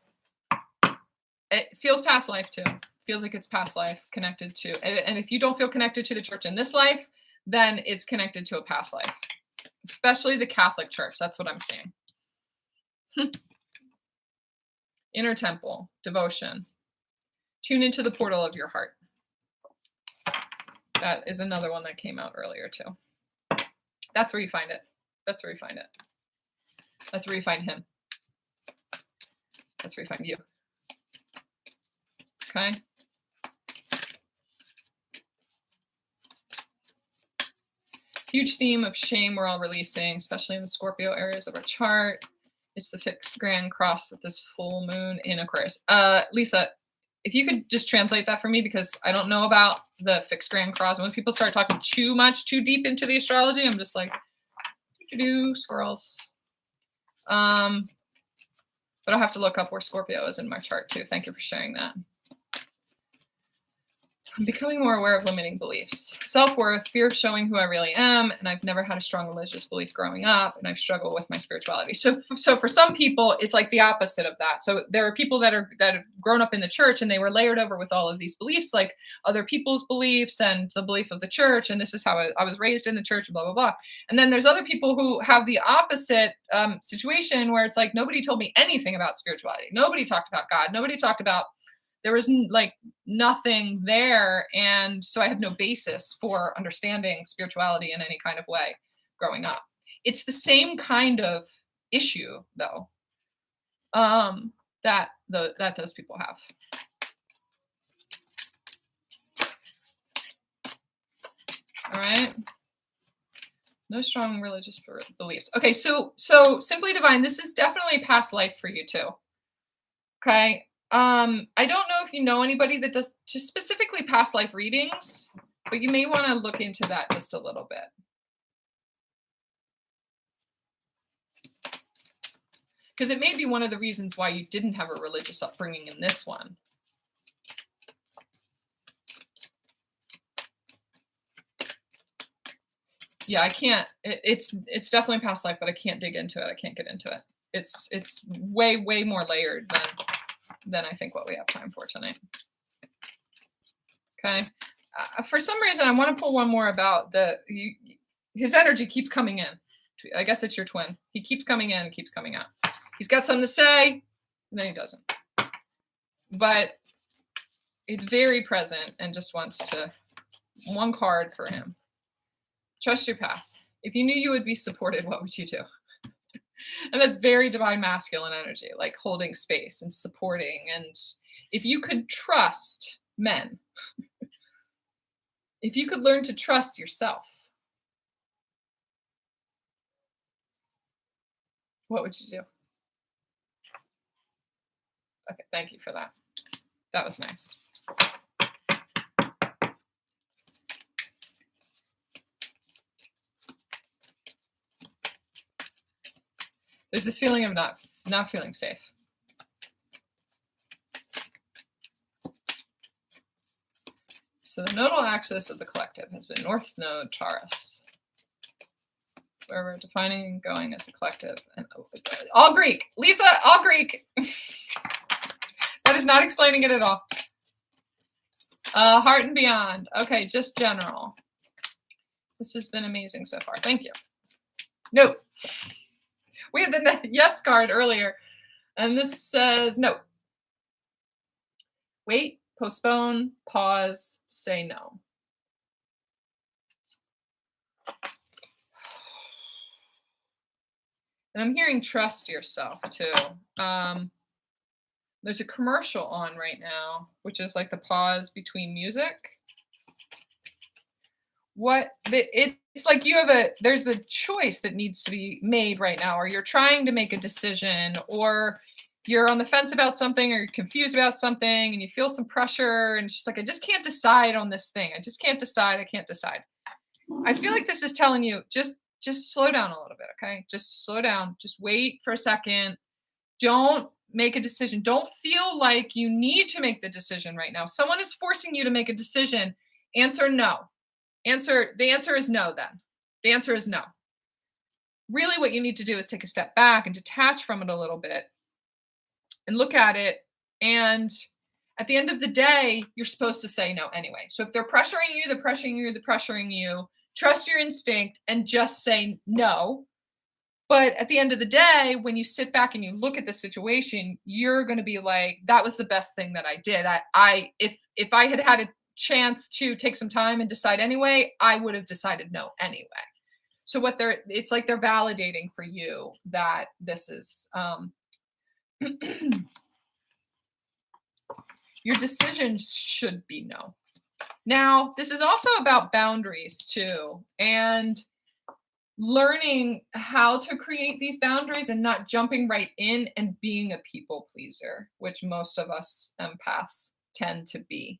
It feels past life too. Feels like it's past life connected to, and if you don't feel connected to the church in this life, then it's connected to a past life, especially the Catholic Church. That's what I'm seeing. Inner temple, devotion. Tune into the portal of your heart. That is another one that came out earlier too. That's where you find it. That's where you find it. That's where you find him. That's where you find you. Okay. Huge theme of shame we're all releasing, especially in the Scorpio areas of our chart. It's the fixed grand cross with this full moon in Aquarius. Lisa, if you could just translate that for me, because I don't know about the fixed grand cross. When people start talking too deep into the astrology, I'm just like, squirrels. But I'll have to look up where Scorpio is in my chart too. Thank you for sharing that. I'm becoming more aware of limiting beliefs. Self-worth, fear of showing who I really am, and I've never had a strong religious belief growing up, and I've struggled with my spirituality. So for some people, it's like the opposite of that. So there are people that have grown up in the church, and they were layered over with all of these beliefs, like other people's beliefs and the belief of the church, and this is how I was raised in the church, blah, blah, blah. And then there's other people who have the opposite situation where it's like, nobody told me anything about spirituality. Nobody talked about God. Nobody talked about, there was like nothing there. And so I have no basis for understanding spirituality in any kind of way growing up. It's the same kind of issue though, that those people have. All right. No strong religious beliefs. Okay. So Simply Divine, this is definitely past life for you too. Okay. I don't know if you know anybody that does just specifically past life readings, but you may want to look into that just a little bit. Because it may be one of the reasons why you didn't have a religious upbringing in this one. Yeah, I can't. It's definitely past life, but I can't dig into it. I can't get into it. It's way more layered than I think what we have time for tonight. Okay. For some reason, I want to pull one more about his energy keeps coming in. I guess it's your twin. He keeps coming in, keeps coming out. He's got something to say, and then he doesn't. But it's very present and just wants to, one card for him. Trust your path. If you knew you would be supported, what would you do? And that's very divine masculine energy, like holding space and supporting. And if you could trust men, if you could learn to trust yourself, what would you do? Okay, thank you for that. That was nice. There's this feeling of not feeling safe. So the nodal axis of the collective has been North Node Taurus, where we're defining and going as a collective. And all Greek. Lisa, all Greek. That is not explaining it at all. Heart and beyond. Okay, just general. This has been amazing so far. Thank you. No. We had the yes card earlier, and this says no. Wait, postpone, pause, say no. And I'm hearing trust yourself too. There's a commercial on right now, which is like the pause between music. It's like there's a choice that needs to be made right now, or you're trying to make a decision, or you're on the fence about something or you're confused about something and you feel some pressure and it's just like, I just can't decide on this thing. I just can't decide. I can't decide. I feel like this is telling you just slow down a little bit, okay? Just slow down. Just wait for a second. Don't make a decision. Don't feel like you need to make the decision right now. Someone is forcing you to make a decision. Answer no. The answer is no then. The answer is no. Really what you need to do is take a step back and detach from it a little bit and look at it. And at the end of the day, you're supposed to say no anyway. So if they're pressuring you, they're pressuring you, they're pressuring you, trust your instinct and just say no. But at the end of the day, when you sit back and you look at the situation, you're going to be like, that was the best thing that I did. If I had had a chance to take some time and decide anyway, I would have decided no anyway. So it's like they're validating for you that this is, your decision should be no. Now, this is also about boundaries too, and learning how to create these boundaries and not jumping right in and being a people pleaser, which most of us empaths tend to be.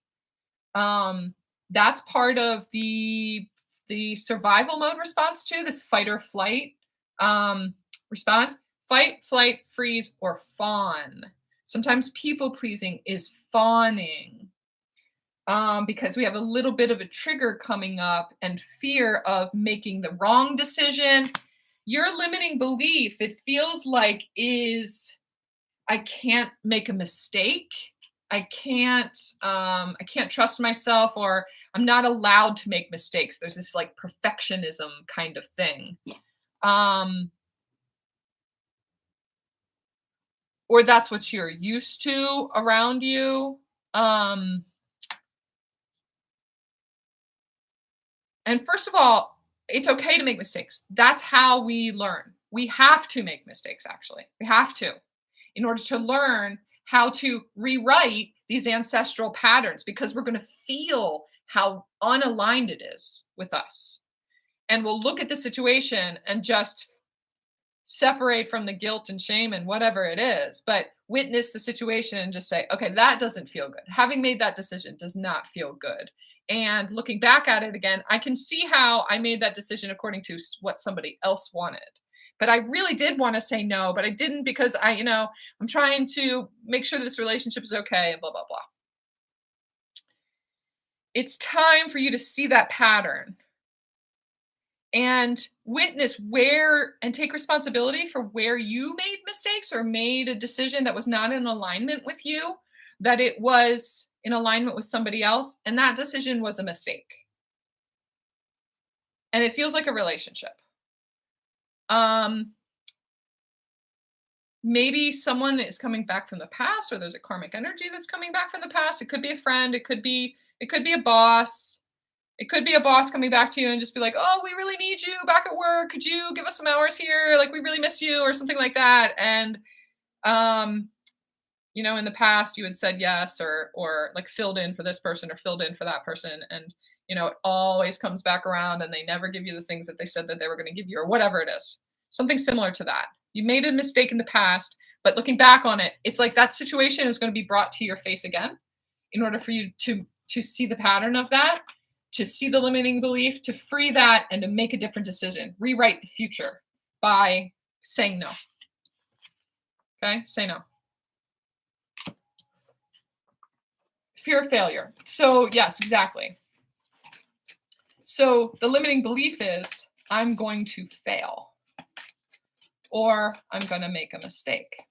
That's part of the survival mode response too, this fight or flight response. Fight, flight, freeze, or fawn. Sometimes people pleasing is fawning. Because we have a little bit of a trigger coming up and fear of making the wrong decision. Your limiting belief, it feels like, is I can't make a mistake. I can't trust myself, or I'm not allowed to make mistakes. There's this like perfectionism kind of thing. Or that's what you're used to around you. And first of all, it's okay to make mistakes. That's how we learn. We have to make mistakes, actually. We have to, in order to learn how to rewrite these ancestral patterns, because we're going to feel how unaligned it is with us. And we'll look at the situation and just separate from the guilt and shame and whatever it is, but witness the situation and just say, okay, that doesn't feel good. Having made that decision does not feel good. And looking back at it again, I can see how I made that decision according to what somebody else wanted. But I really did want to say no, but I didn't because I'm trying to make sure this relationship is okay and blah, blah, blah. It's time for you to see that pattern and witness and take responsibility for where you made mistakes or made a decision that was not in alignment with you, that it was in alignment with somebody else, and that decision was a mistake. And it feels like a relationship. Maybe someone is coming back from the past, or there's a karmic energy that's coming back from the past. It could be a friend. It could be a boss. It could be a boss coming back to you and just be like, oh, we really need you back at work. Could you give us some hours here? Like, we really miss you, or something like that. And, in the past you had said yes, or like filled in for this person or filled in for that person. And, it always comes back around and they never give you the things that they said that they were going to give you, or whatever it is. Something similar to that. You made a mistake in the past, but looking back on it, it's like that situation is going to be brought to your face again in order for you to see the pattern of that, to see the limiting belief, to free that, and to make a different decision. Rewrite the future by saying no. Okay? Say no. Fear of failure. So yes, exactly. So the limiting belief is, I'm going to fail, or I'm going to make a mistake.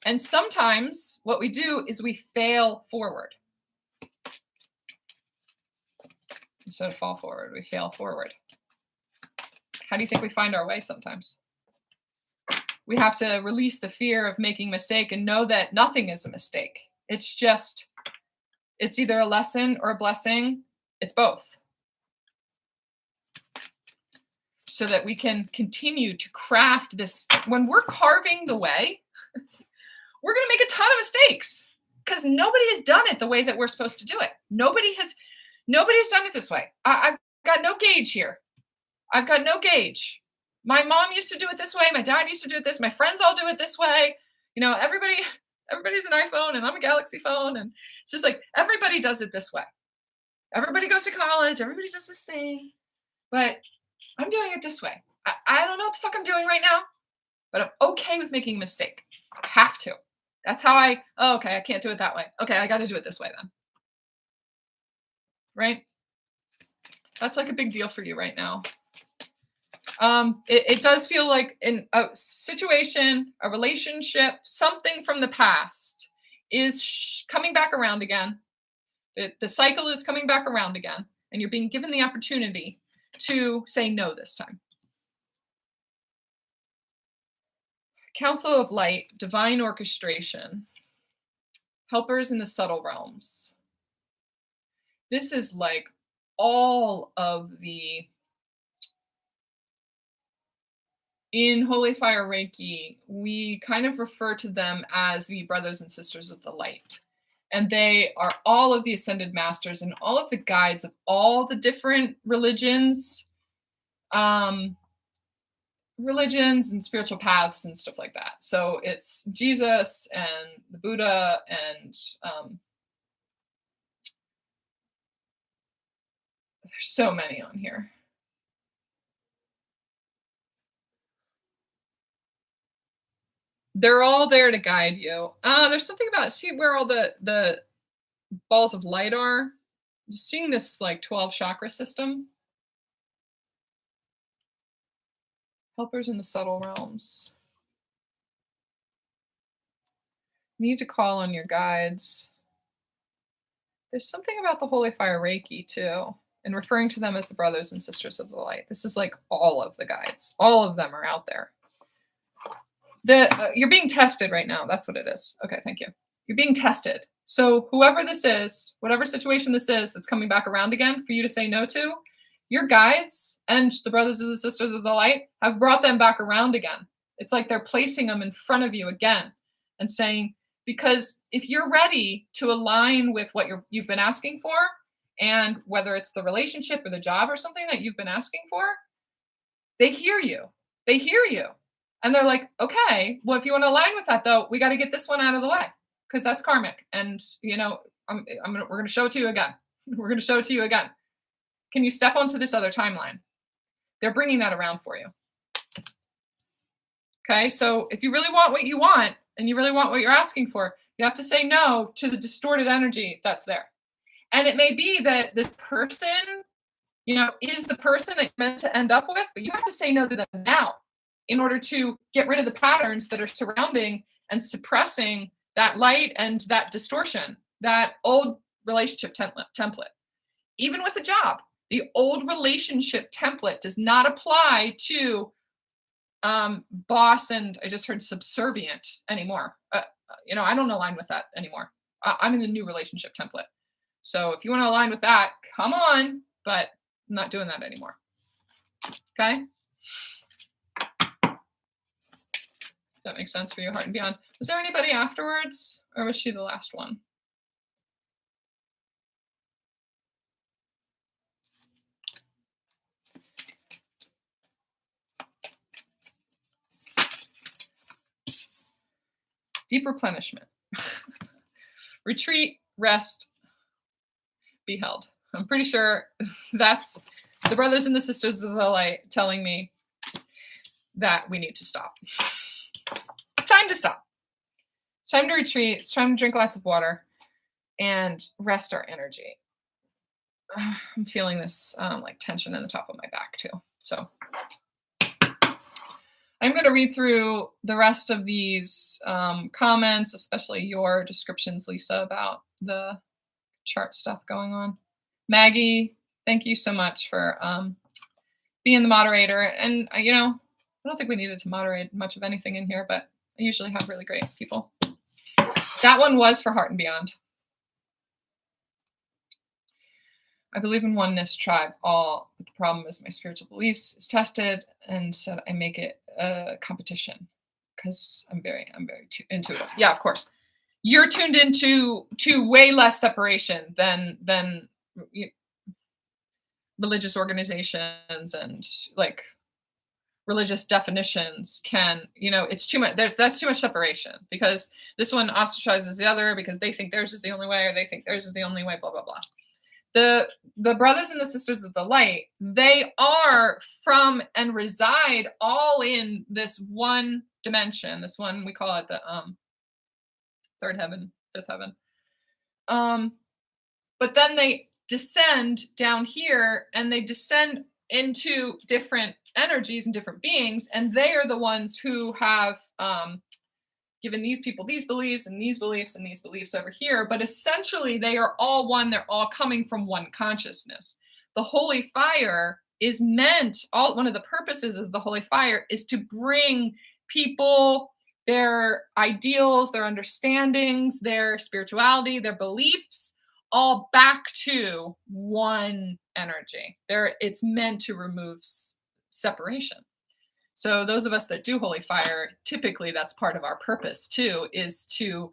And sometimes what we do is we fail forward. Instead of fall forward, we fail forward. How do you think we find our way sometimes? We have to release the fear of making a mistake and know that nothing is a mistake. It's either a lesson or a blessing. It's both. So that we can continue to craft this. When we're carving the way, we're going to make a ton of mistakes because nobody has done it the way that we're supposed to do it. Nobody's done it this way. I've got no gauge here. I've got no gauge. My mom used to do it this way. My dad used to do it this. My friends all do it this way. everybody's an iPhone and I'm a Galaxy phone. And it's just like, everybody does it this way. Everybody goes to college. Everybody does this thing, but I'm doing it this way. I don't know what the fuck I'm doing right now, but I'm okay with making a mistake. I have to. That's how okay, I can't do it that way. Okay, I got to do it this way then. Right? That's like a big deal for you right now. It does feel like in a situation, a relationship, something from the past is coming back around again. The cycle is coming back around again, and you're being given the opportunity to say no this time. Council of Light, divine orchestration, helpers in the subtle realms. This is like all of the, in Holy Fire Reiki, we kind of refer to them as the brothers and sisters of the light. And they are all of the ascended masters and all of the guides of all the different religions, religions and spiritual paths and stuff like that. So it's Jesus and the Buddha and there's so many on here. They're all there to guide you. There's something about, see where all the balls of light are? Just seeing this like 12 chakra system. Helpers in the subtle realms. You need to call on your guides. There's something about the Holy Fire Reiki too, and referring to them as the brothers and sisters of the light. This is like all of the guides. All of them are out there. You're being tested right now. That's what it is. Okay, thank you. You're being tested. So whoever this is, whatever situation this is that's coming back around again for you to say no to, your guides and the brothers and the sisters of the light have brought them back around again. It's like they're placing them in front of you again and saying, because if you're ready to align with what you've been asking for, and whether it's the relationship or the job or something that you've been asking for, they hear you. They hear you. And they're like, okay, well, if you want to align with that, though, we got to get this one out of the way because that's karmic. And, we're going to show it to you again. We're going to show it to you again. Can you step onto this other timeline? They're bringing that around for you. Okay, so if you really want what you want and you really want what you're asking for, you have to say no to the distorted energy that's there. And it may be that this person, is the person that you're meant to end up with, but you have to say no to them now in order to get rid of the patterns that are surrounding and suppressing that light and that distortion, that old relationship template. Even with a job, the old relationship template does not apply to boss and I just heard subservient anymore. I don't align with that anymore. I'm in the new relationship template. So if you want to align with that, come on, but I'm not doing that anymore. Okay? Does that make sense for you, Heart and Beyond? Was there anybody afterwards, or was she the last one? Deep replenishment. Retreat, rest, be held. I'm pretty sure that's the brothers and the sisters of the light telling me that we need to stop. It's time to stop. It's time to retreat. It's time to drink lots of water and rest our energy. I'm feeling this like tension in the top of my back too. So I'm going to read through the rest of these comments, especially your descriptions, Lisa, about the chart stuff going on. Maggie, thank you so much for being the moderator. And, I don't think we needed to moderate much of anything in here, but I usually have really great people. That one was for Heart and Beyond. I believe in oneness tribe. But the problem is my spiritual beliefs is tested and said I make it a competition because I'm very intuitive. Yeah, of course. You're tuned into way less separation than religious organizations and like religious definitions can, it's too much. That's too much separation, because this one ostracizes the other because they think theirs is the only way, or they think theirs is the only way, blah, blah, blah. The brothers and the sisters of the light, they are from and reside all in this one dimension. This one, we call it the third heaven, fifth heaven. But then they descend down here, and they descend into different energies and different beings, and they are the ones who have given these people these beliefs and these beliefs and these beliefs over here. But essentially, they are all one. They're all coming from one consciousness. The holy fire is meant, one of the purposes of the holy fire is to bring people, their ideals, their understandings, their spirituality, their beliefs, all back to one energy. It's meant to remove separation. So those of us that do holy fire, typically that's part of our purpose too, is to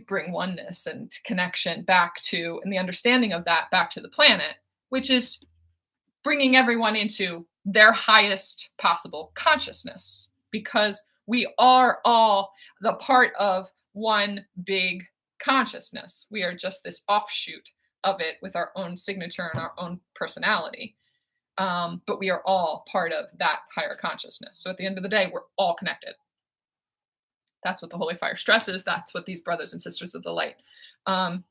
bring oneness and connection back to, and the understanding of that back to the planet, which is bringing everyone into their highest possible consciousness, because we are all the part of one big consciousness. We are just this offshoot of it with our own signature and our own personality. But we are all part of that higher consciousness. So at the end of the day, we're all connected. That's what the holy fire stresses. That's what these brothers and sisters of the light, how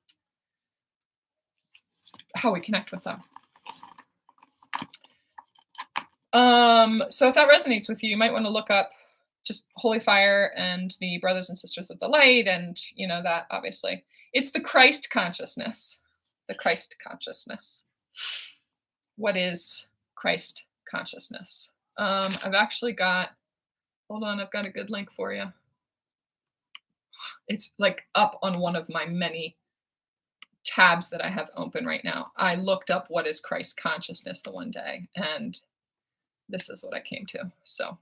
we connect with them. So if that resonates with you, you might want to look up just holy fire and the brothers and sisters of the light. And, that obviously it's the Christ consciousness, the Christ consciousness. What is Christ consciousness? I've actually got, hold on, I've got a good link for you. It's like up on one of my many tabs that I have open right now. I looked up what is Christ consciousness the one day, and this is what I came to. So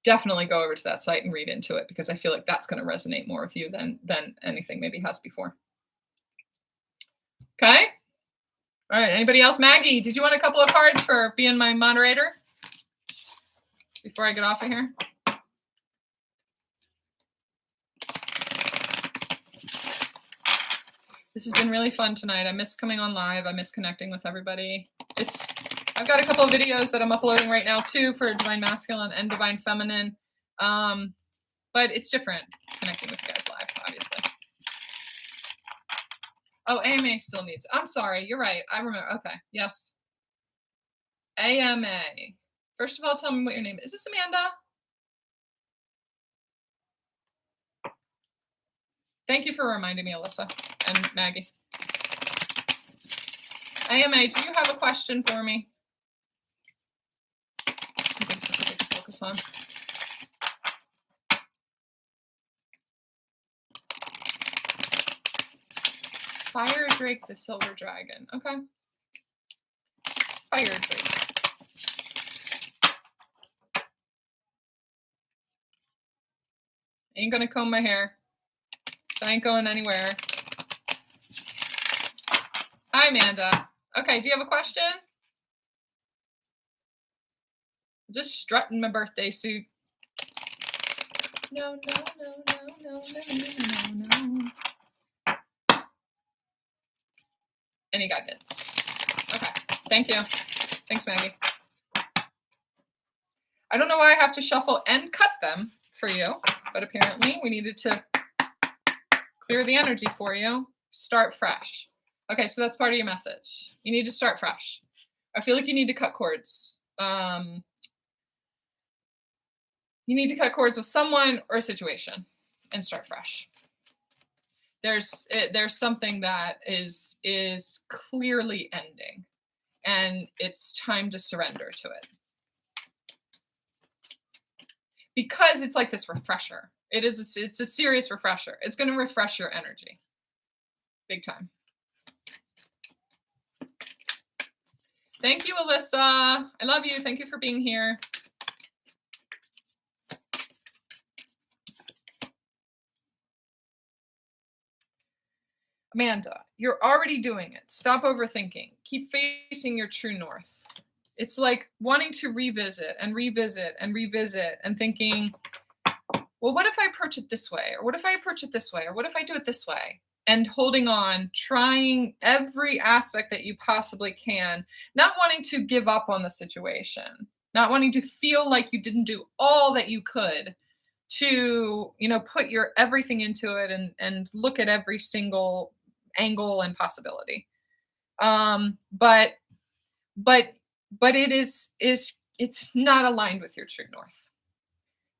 definitely go over to that site and read into it, because I feel like that's going to resonate more with you than anything maybe has before. Okay. All right. Anybody else? Maggie, did you want a couple of cards for being my moderator before I get off of here? This has been really fun tonight. I miss coming on live. I miss connecting with everybody. I've got a couple of videos that I'm uploading right now too for Divine Masculine and Divine Feminine. But it's different connecting with you guys live, obviously. Oh, AMA still needs, I'm sorry, you're right. I remember. Okay, yes. AMA. First of all, tell me what your name is. Is this Amanda? Thank you for reminding me, Alyssa and Maggie. AMA, do you have a question for me? Something specific to focus on. Fire Drake, the Silver Dragon. Okay. Fire Drake. Ain't gonna comb my hair. I ain't going anywhere. Hi, Amanda. Okay, do you have a question? Just strutting my birthday suit. No. Any guidance? Okay, thank you. Thanks, Maggie. I don't know why I have to shuffle and cut them for you, but apparently we needed to clear the energy for you. Start fresh. Okay, so that's part of your message. You need to start fresh. I feel like you need to cut cords. You need to cut cords with someone or a situation and start fresh. There's something that is clearly ending, and it's time to surrender to it. Because it's like this refresher. It's a serious refresher. It's going to refresh your energy. Big time. Thank you, Alyssa. I love you. Thank you for being here. Amanda, you're already doing it. Stop overthinking. Keep facing your true north. It's like wanting to revisit and revisit and revisit and thinking, well, what if I approach it this way? Or what if I approach it this way? Or what if I do it this way? And holding on, trying every aspect that you possibly can, not wanting to give up on the situation, not wanting to feel like you didn't do all that you could to, put your everything into it and look at every single angle and possibility. But but but it's not aligned with your true north.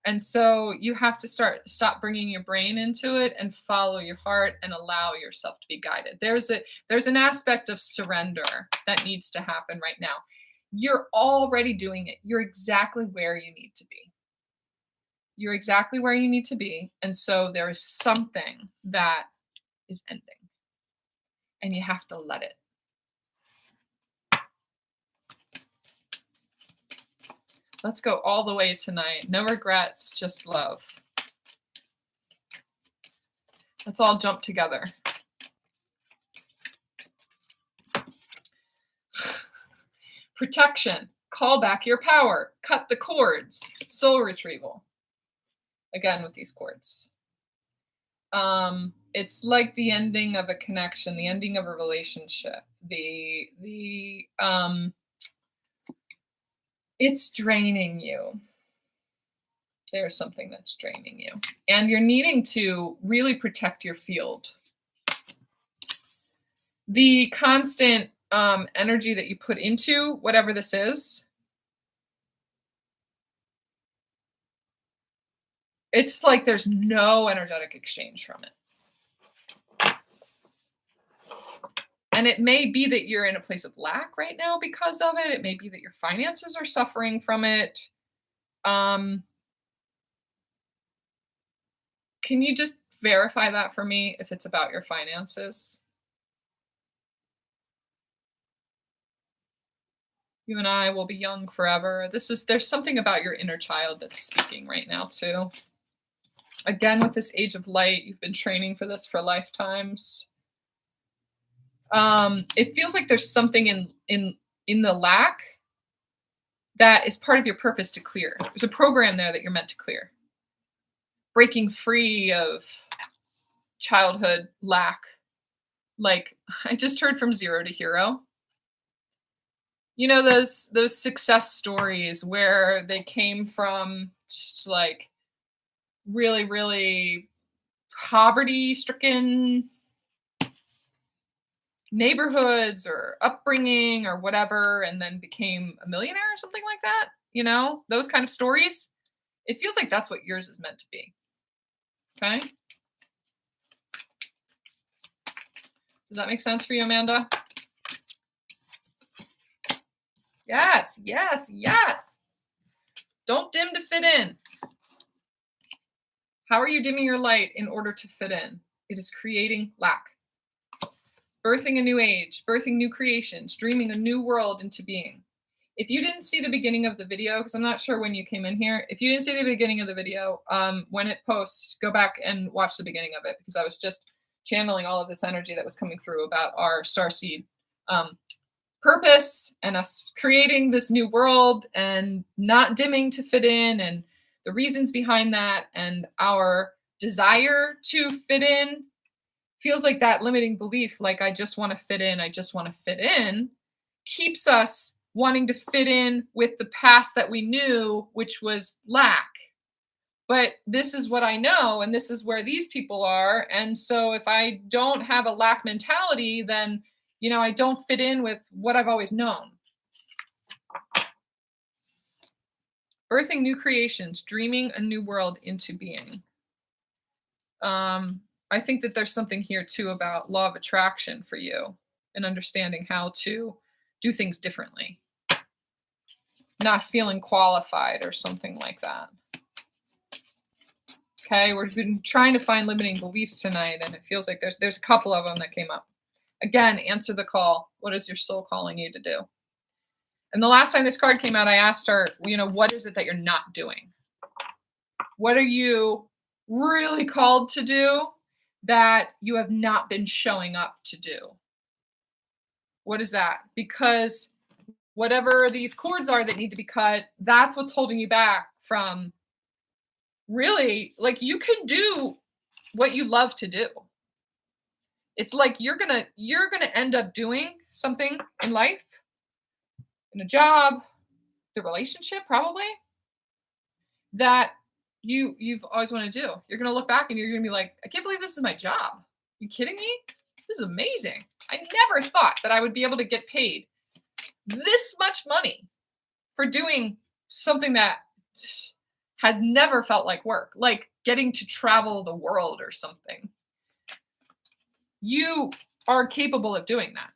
And so you have to stop bringing your brain into it and follow your heart and allow yourself to be guided. There's an aspect of surrender that needs to happen right now. You're already doing it. You're exactly where you need to be. You're exactly where you need to be. And so there is something that is ending. And you have to let it. Let's go all the way tonight. No regrets, just love. Let's all jump together. Protection. Call back your power. Cut the cords. Soul retrieval. Again with these cords. It's like the ending of a connection, the ending of a relationship. It's draining you. There's something that's draining you. And you're needing to really protect your field. The constant energy that you put into whatever this is, it's like there's no energetic exchange from it. And it may be that you're in a place of lack right now because of it. It may be that your finances are suffering from it. Can you just verify that for me if it's about your finances? You and I will be young forever. There's something about your inner child that's speaking right now too. Again, with this age of light, you've been training for this for lifetimes. It feels like there's something in the lack that is part of your purpose to clear. There's a program there that you're meant to clear. Breaking free of childhood lack. Like I just heard from Zero to Hero. You know, those success stories where they came from just like really, really poverty-stricken neighborhoods or upbringing or whatever, and then became a millionaire or something like that. You know, those kind of stories. It feels like that's what yours is meant to be. Okay? Does that make sense for you, Amanda? Yes, yes, yes. Don't dim to fit in. How are you dimming your light in order to fit in? It is creating lack. Birthing a new age, birthing new creations, dreaming a new world into being. If you didn't see the beginning of the video, because I'm not sure when you came in here, if you didn't see the beginning of the video, when it posts, go back and watch the beginning of it, because I was just channeling all of this energy that was coming through about our starseed purpose and us creating this new world and not dimming to fit in and the reasons behind that and our desire to fit in. Feels like that limiting belief, like I just want to fit in, keeps us wanting to fit in with the past that we knew, which was lack. But this is what I know, and this is where these people are. And so if I don't have a lack mentality, then, I don't fit in with what I've always known. Birthing new creations, dreaming a new world into being. I think that there's something here too about law of attraction for you and understanding how to do things differently. Not feeling qualified or something like that. Okay, we've been trying to find limiting beliefs tonight, and it feels like there's a couple of them that came up. Again, answer the call. What is your soul calling you to do? And the last time this card came out, I asked her, what is it that you're not doing? What are you really called to do that you have not been showing up to do? What is that? Because whatever these cords are that need to be cut, that's what's holding you back from really, like, you can do what you love to do. It's like you're gonna end up doing something in life, in a job, the relationship probably, that you've always wanted to do. You're gonna look back and you're gonna be like, I can't believe this is my job. You kidding me? This is amazing. I never thought that I would be able to get paid this much money for doing something that has never felt like work, like getting to travel the world or something. You are capable of doing that.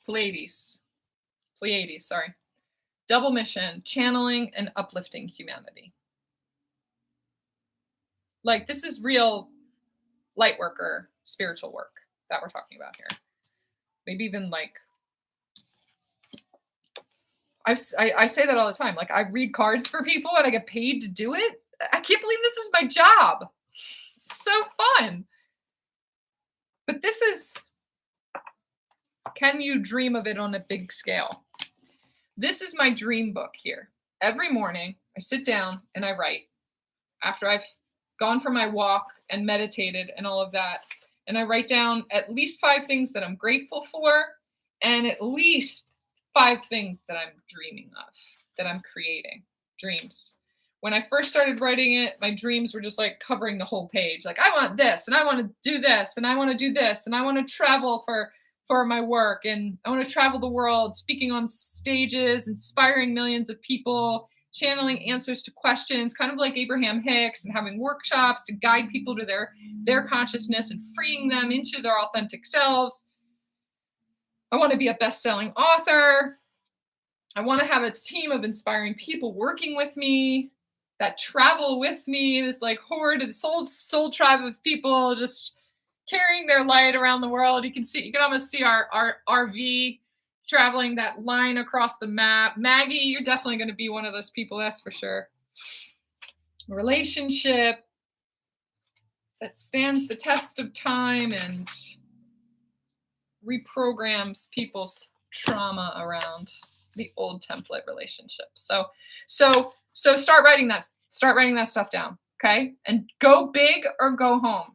Pleiades, sorry. Double mission, channeling and uplifting humanity. Like, this is real light worker, spiritual work that we're talking about here. Maybe even like, I say that all the time. Like, I read cards for people and I get paid to do it. I can't believe this is my job. It's so fun. But this is, can you dream of it on a big scale? This is my dream book here. Every morning, I sit down and I write after I've gone for my walk and meditated and all of that. And I write down at least 5 things that I'm grateful for and at least 5 things that I'm dreaming of, that I'm creating. Dreams. When I first started writing it, my dreams were just like covering the whole page. Like, I want this, and I want to do this, and I want to do this, and I want to travel for my work, and I want to travel the world, speaking on stages, inspiring millions of people, channeling answers to questions, kind of like Abraham Hicks, and having workshops to guide people to their consciousness and freeing them into their authentic selves. I want to be a best-selling author. I want to have a team of inspiring people working with me that travel with me, this like horde, this soul tribe of people just carrying their light around the world. You can almost see our RV traveling that line across the map. Maggie, you're definitely going to be one of those people, that's for sure. A relationship that stands the test of time and reprograms people's trauma around the old template relationship. So start writing that stuff down, okay? And go big or go home.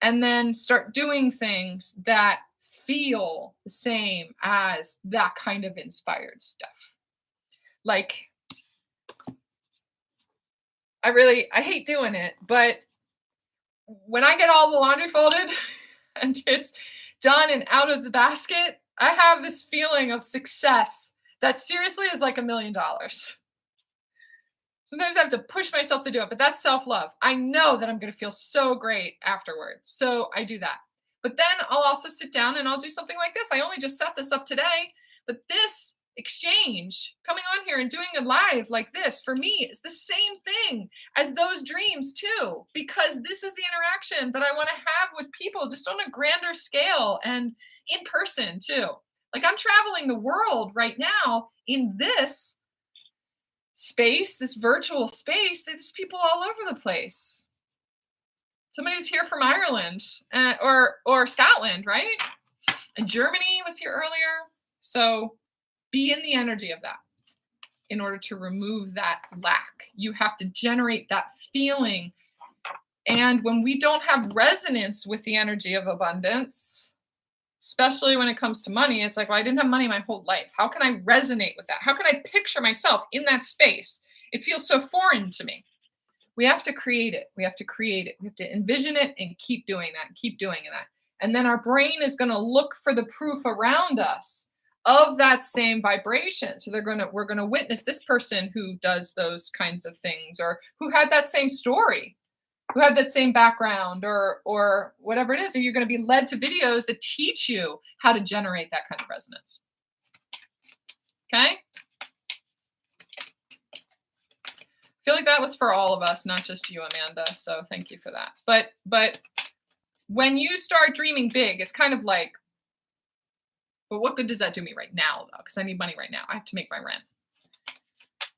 And then start doing things that feel the same as that kind of inspired stuff. Like, I hate doing it, but when I get all the laundry folded and it's done and out of the basket, I have this feeling of success that seriously is like $1 million. Sometimes I have to push myself to do it, but that's self-love. I know that I'm going to feel so great afterwards. So I do that. But then I'll also sit down and I'll do something like this. I only just set this up today, but this exchange, coming on here and doing a live like this, for me, is the same thing as those dreams too, because this is the interaction that I want to have with people just on a grander scale and in person too. Like, I'm traveling the world right now in this space, this virtual space. There's people all over the place. Somebody was here from Ireland or Scotland, right? And Germany was here earlier. So be in the energy of that in order to remove that lack. You have to generate that feeling. And when we don't have resonance with the energy of abundance, especially when it comes to money, it's like, well, I didn't have money my whole life. How can I resonate with that? How can I picture myself in that space? It feels so foreign to me. We have to create it. We have to create it. We have to envision it and keep doing that, keep doing that. And then our brain is going to look for the proof around us of that same vibration. So we're going to witness this person who does those kinds of things, or who had that same story, who had that same background, or whatever it is. And you're going to be led to videos that teach you how to generate that kind of resonance. Okay? I feel like that was for all of us, not just you, Amanda. So thank you for that. But when you start dreaming big, it's kind of like, but what good does that do me right now, though? Because I need money right now. I have to make my rent.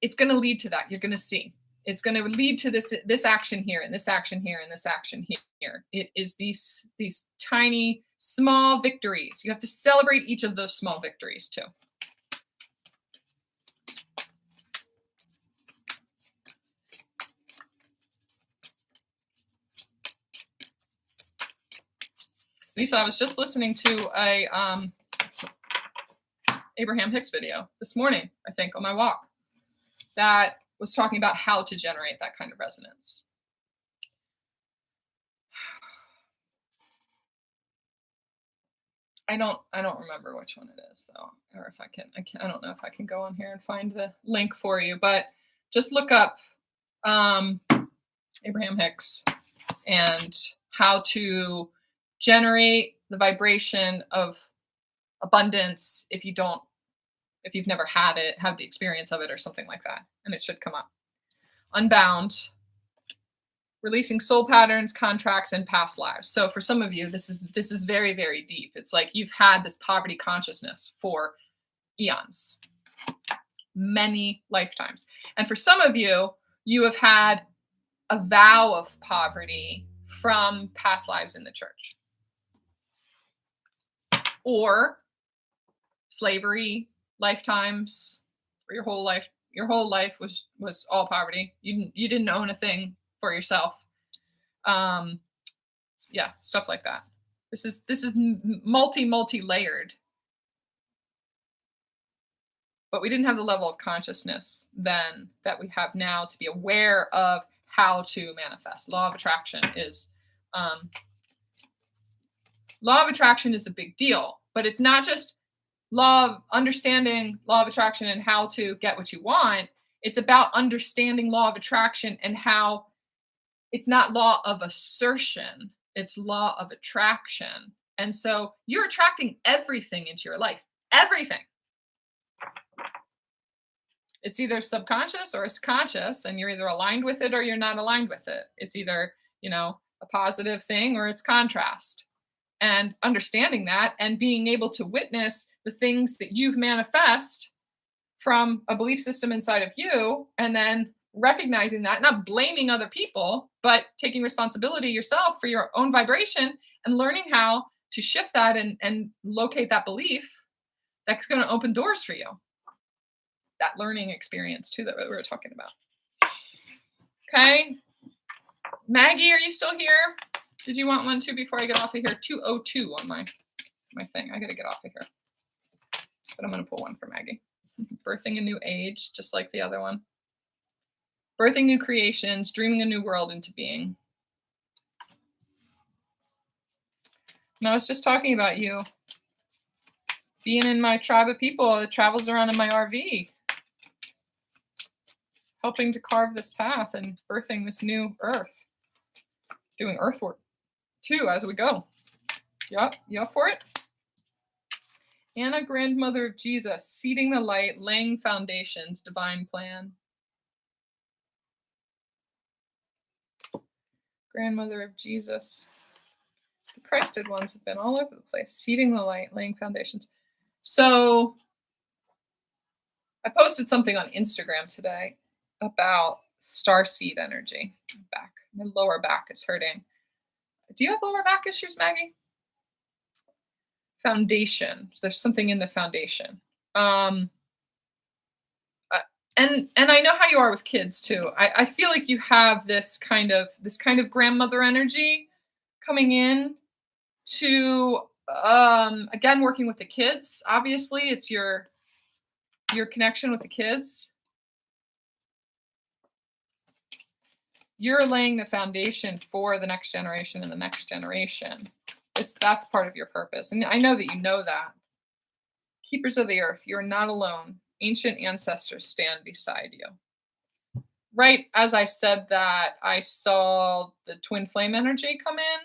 It's going to lead to that. You're going to see. It's going to lead to this action here, and this action here, and this action here. It is these tiny, small victories. You have to celebrate each of those small victories too. Lisa, I was just listening to a Abraham Hicks video this morning, I think, on my walk, that was talking about how to generate that kind of resonance. I don't remember which one it is though, or if I don't know if I can go on here and find the link for you, but just look up Abraham Hicks and how to generate the vibration of abundance if you've never had the experience of it or something like that, and it should come up. Unbound, releasing soul patterns, contracts, and past lives. So for some of you, this is very, very deep. It's like you've had this poverty consciousness for eons, many lifetimes. And for some of you, you have had a vow of poverty from past lives in the church, or slavery lifetimes, or your whole life was all poverty. You didn't own a thing for yourself. Yeah, stuff like that. This is multi-layered. But we didn't have the level of consciousness then that we have now to be aware of how to manifest. Law of attraction is a big deal, but it's not just understanding law of attraction and how to get what you want. It's about understanding law of attraction and how it's not law of assertion, it's law of attraction. And so you're attracting everything into your life, everything. It's either subconscious or it's conscious, and you're either aligned with it or you're not aligned with it. It's either, a positive thing or it's contrast. And understanding that and being able to witness the things that you've manifest from a belief system inside of you, and then recognizing that, not blaming other people, but taking responsibility yourself for your own vibration and learning how to shift that and locate that belief, that's going to open doors for you. That learning experience too that we were talking about. Okay. Maggie, are you still here? Did you want one too before I get off of here? 2:02 on my thing. I got to get off of here. But I'm going to pull one for Maggie. Birthing a new age, just like the other one. Birthing new creations, dreaming a new world into being. And I was just talking about you being in my tribe of people that travels around in my RV, helping to carve this path and birthing this new earth, doing earth work too as we go. Yup, you up for it? Anna, grandmother of Jesus, seeding the light, laying foundations, divine plan. Grandmother of Jesus. The Christed ones have been all over the place. Seeding the light, laying foundations. So I posted something on Instagram today about starseed energy. My lower back is hurting. Do you have lower back issues, Maggie? Foundation. So there's something in the foundation. And I know how you are with kids too. I feel like you have this kind of grandmother energy coming in to again, working with the kids. Obviously, it's your connection with the kids. You're laying the foundation for the next generation and the next generation. That's part of your purpose. And I know that you know that. Keepers of the earth, you're not alone. Ancient ancestors stand beside you. Right as I said that, I saw the twin flame energy come in.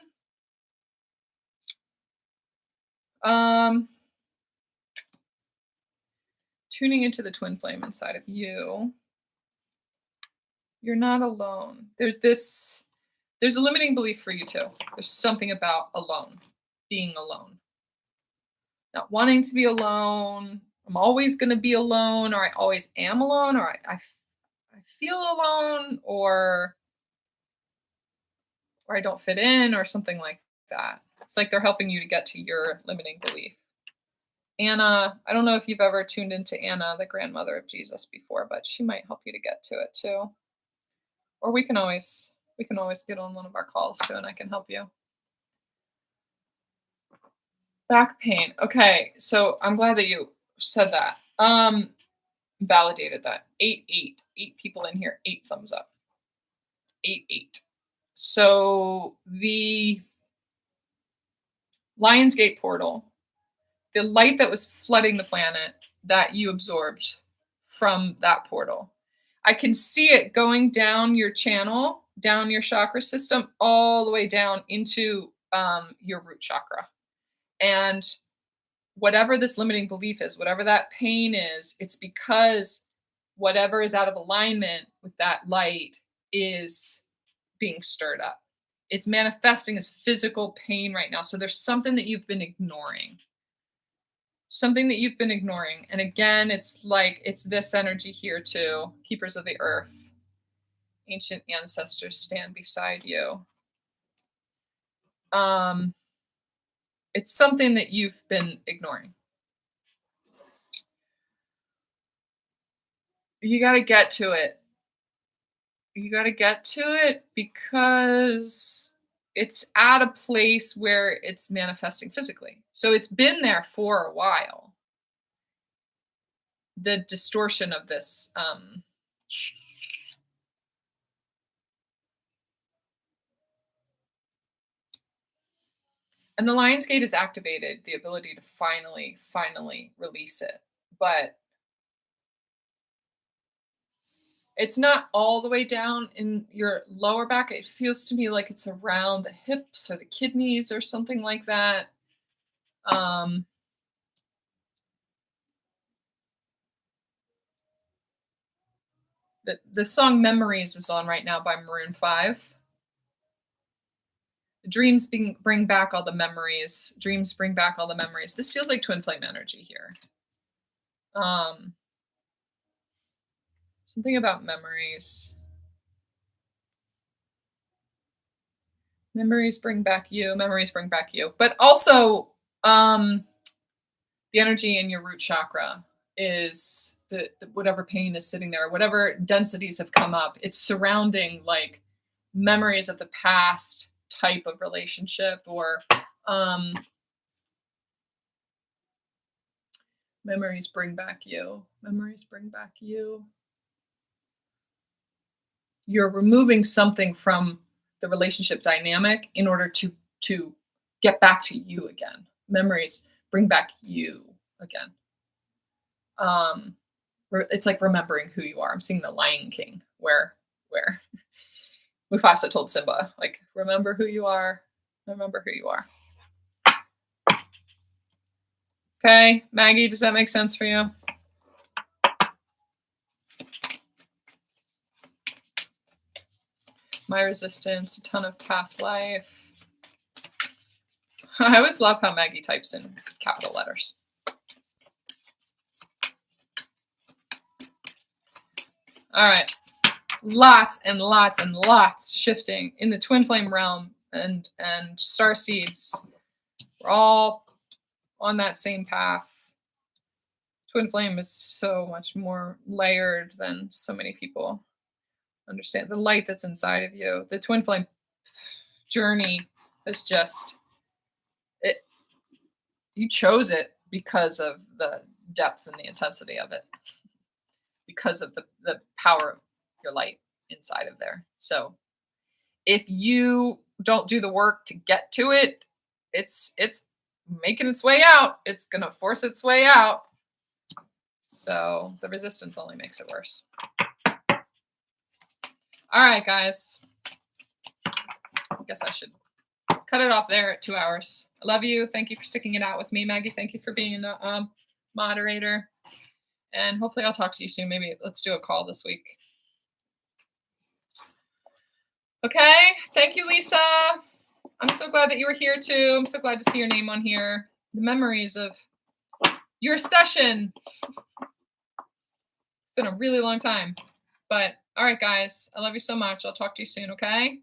Tuning into the twin flame inside of you. You're not alone. There's a limiting belief for you too. There's something about alone, being alone. Not wanting to be alone. I'm always going to be alone, or I always am alone, or I feel alone, or I don't fit in, or something like that. It's like they're helping you to get to your limiting belief. Anna, I don't know if you've ever tuned into Anna, the grandmother of Jesus, before, but she might help you to get to it too. Or we can always get on one of our calls too, and I can help you. Back pain. Okay, so I'm glad that you said that. Validated that. 8 people in here. 8 thumbs up. 8. So the Lionsgate portal, the light that was flooding the planet that you absorbed from that portal, I can see it going down your channel, down your chakra system, all the way down into your root chakra. And whatever this limiting belief is, whatever that pain is, it's because whatever is out of alignment with that light is being stirred up. It's manifesting as physical pain right now. So there's something that you've been ignoring. And again, it's like, it's this energy here too. Keepers of the earth, ancient ancestors stand beside you. It's something that you've been ignoring. You got to get to it. Because it's at a place where it's manifesting physically. So it's been there for a while. The distortion of this. And the Lionsgate is activated, the ability to finally release it. But it's not all the way down in your lower back. It feels to me like it's around the hips or the kidneys or something like that. The song Memories is on right now by Maroon 5. Dreams bring back all the memories. Dreams bring back all the memories. This feels like twin flame energy here. Something about memories. Memories bring back you. But also, the energy in your root chakra is the whatever pain is sitting there, whatever densities have come up. It's surrounding like memories of the past type of relationship, or memories bring back you. You're removing something from the relationship dynamic in order to get back to you again. Memories bring back you again. It's like remembering who you are. I'm seeing the Lion King where Mufasa told Simba, like, remember who you are. Okay, Maggie, does that make sense for you? My resistance, a ton of past life. I always love how Maggie types in capital letters. All right. Lots and lots shifting in the twin flame realm, and Starseeds. We're all on that same path. Twin flame is so much more layered than so many people understand. The light that's inside of you, the twin flame journey is just it. You chose it because of the depth and the intensity of it, because of the power of your light inside of there. So if you don't do the work to get to it, it's making its way out. It's going to force its way out. So the resistance only makes it worse. All right, guys. I guess I should cut it off there at 2 hours. I love you. Thank you for sticking it out with me. Maggie, thank you for being a moderator. And hopefully I'll talk to you soon. Maybe let's do a call this week. Okay. Thank you, Lisa. I'm so glad that you were here too. I'm so glad to see your name on here. The memories of your session. It's been a really long time. But all right, guys, I love you so much. I'll talk to you soon. Okay.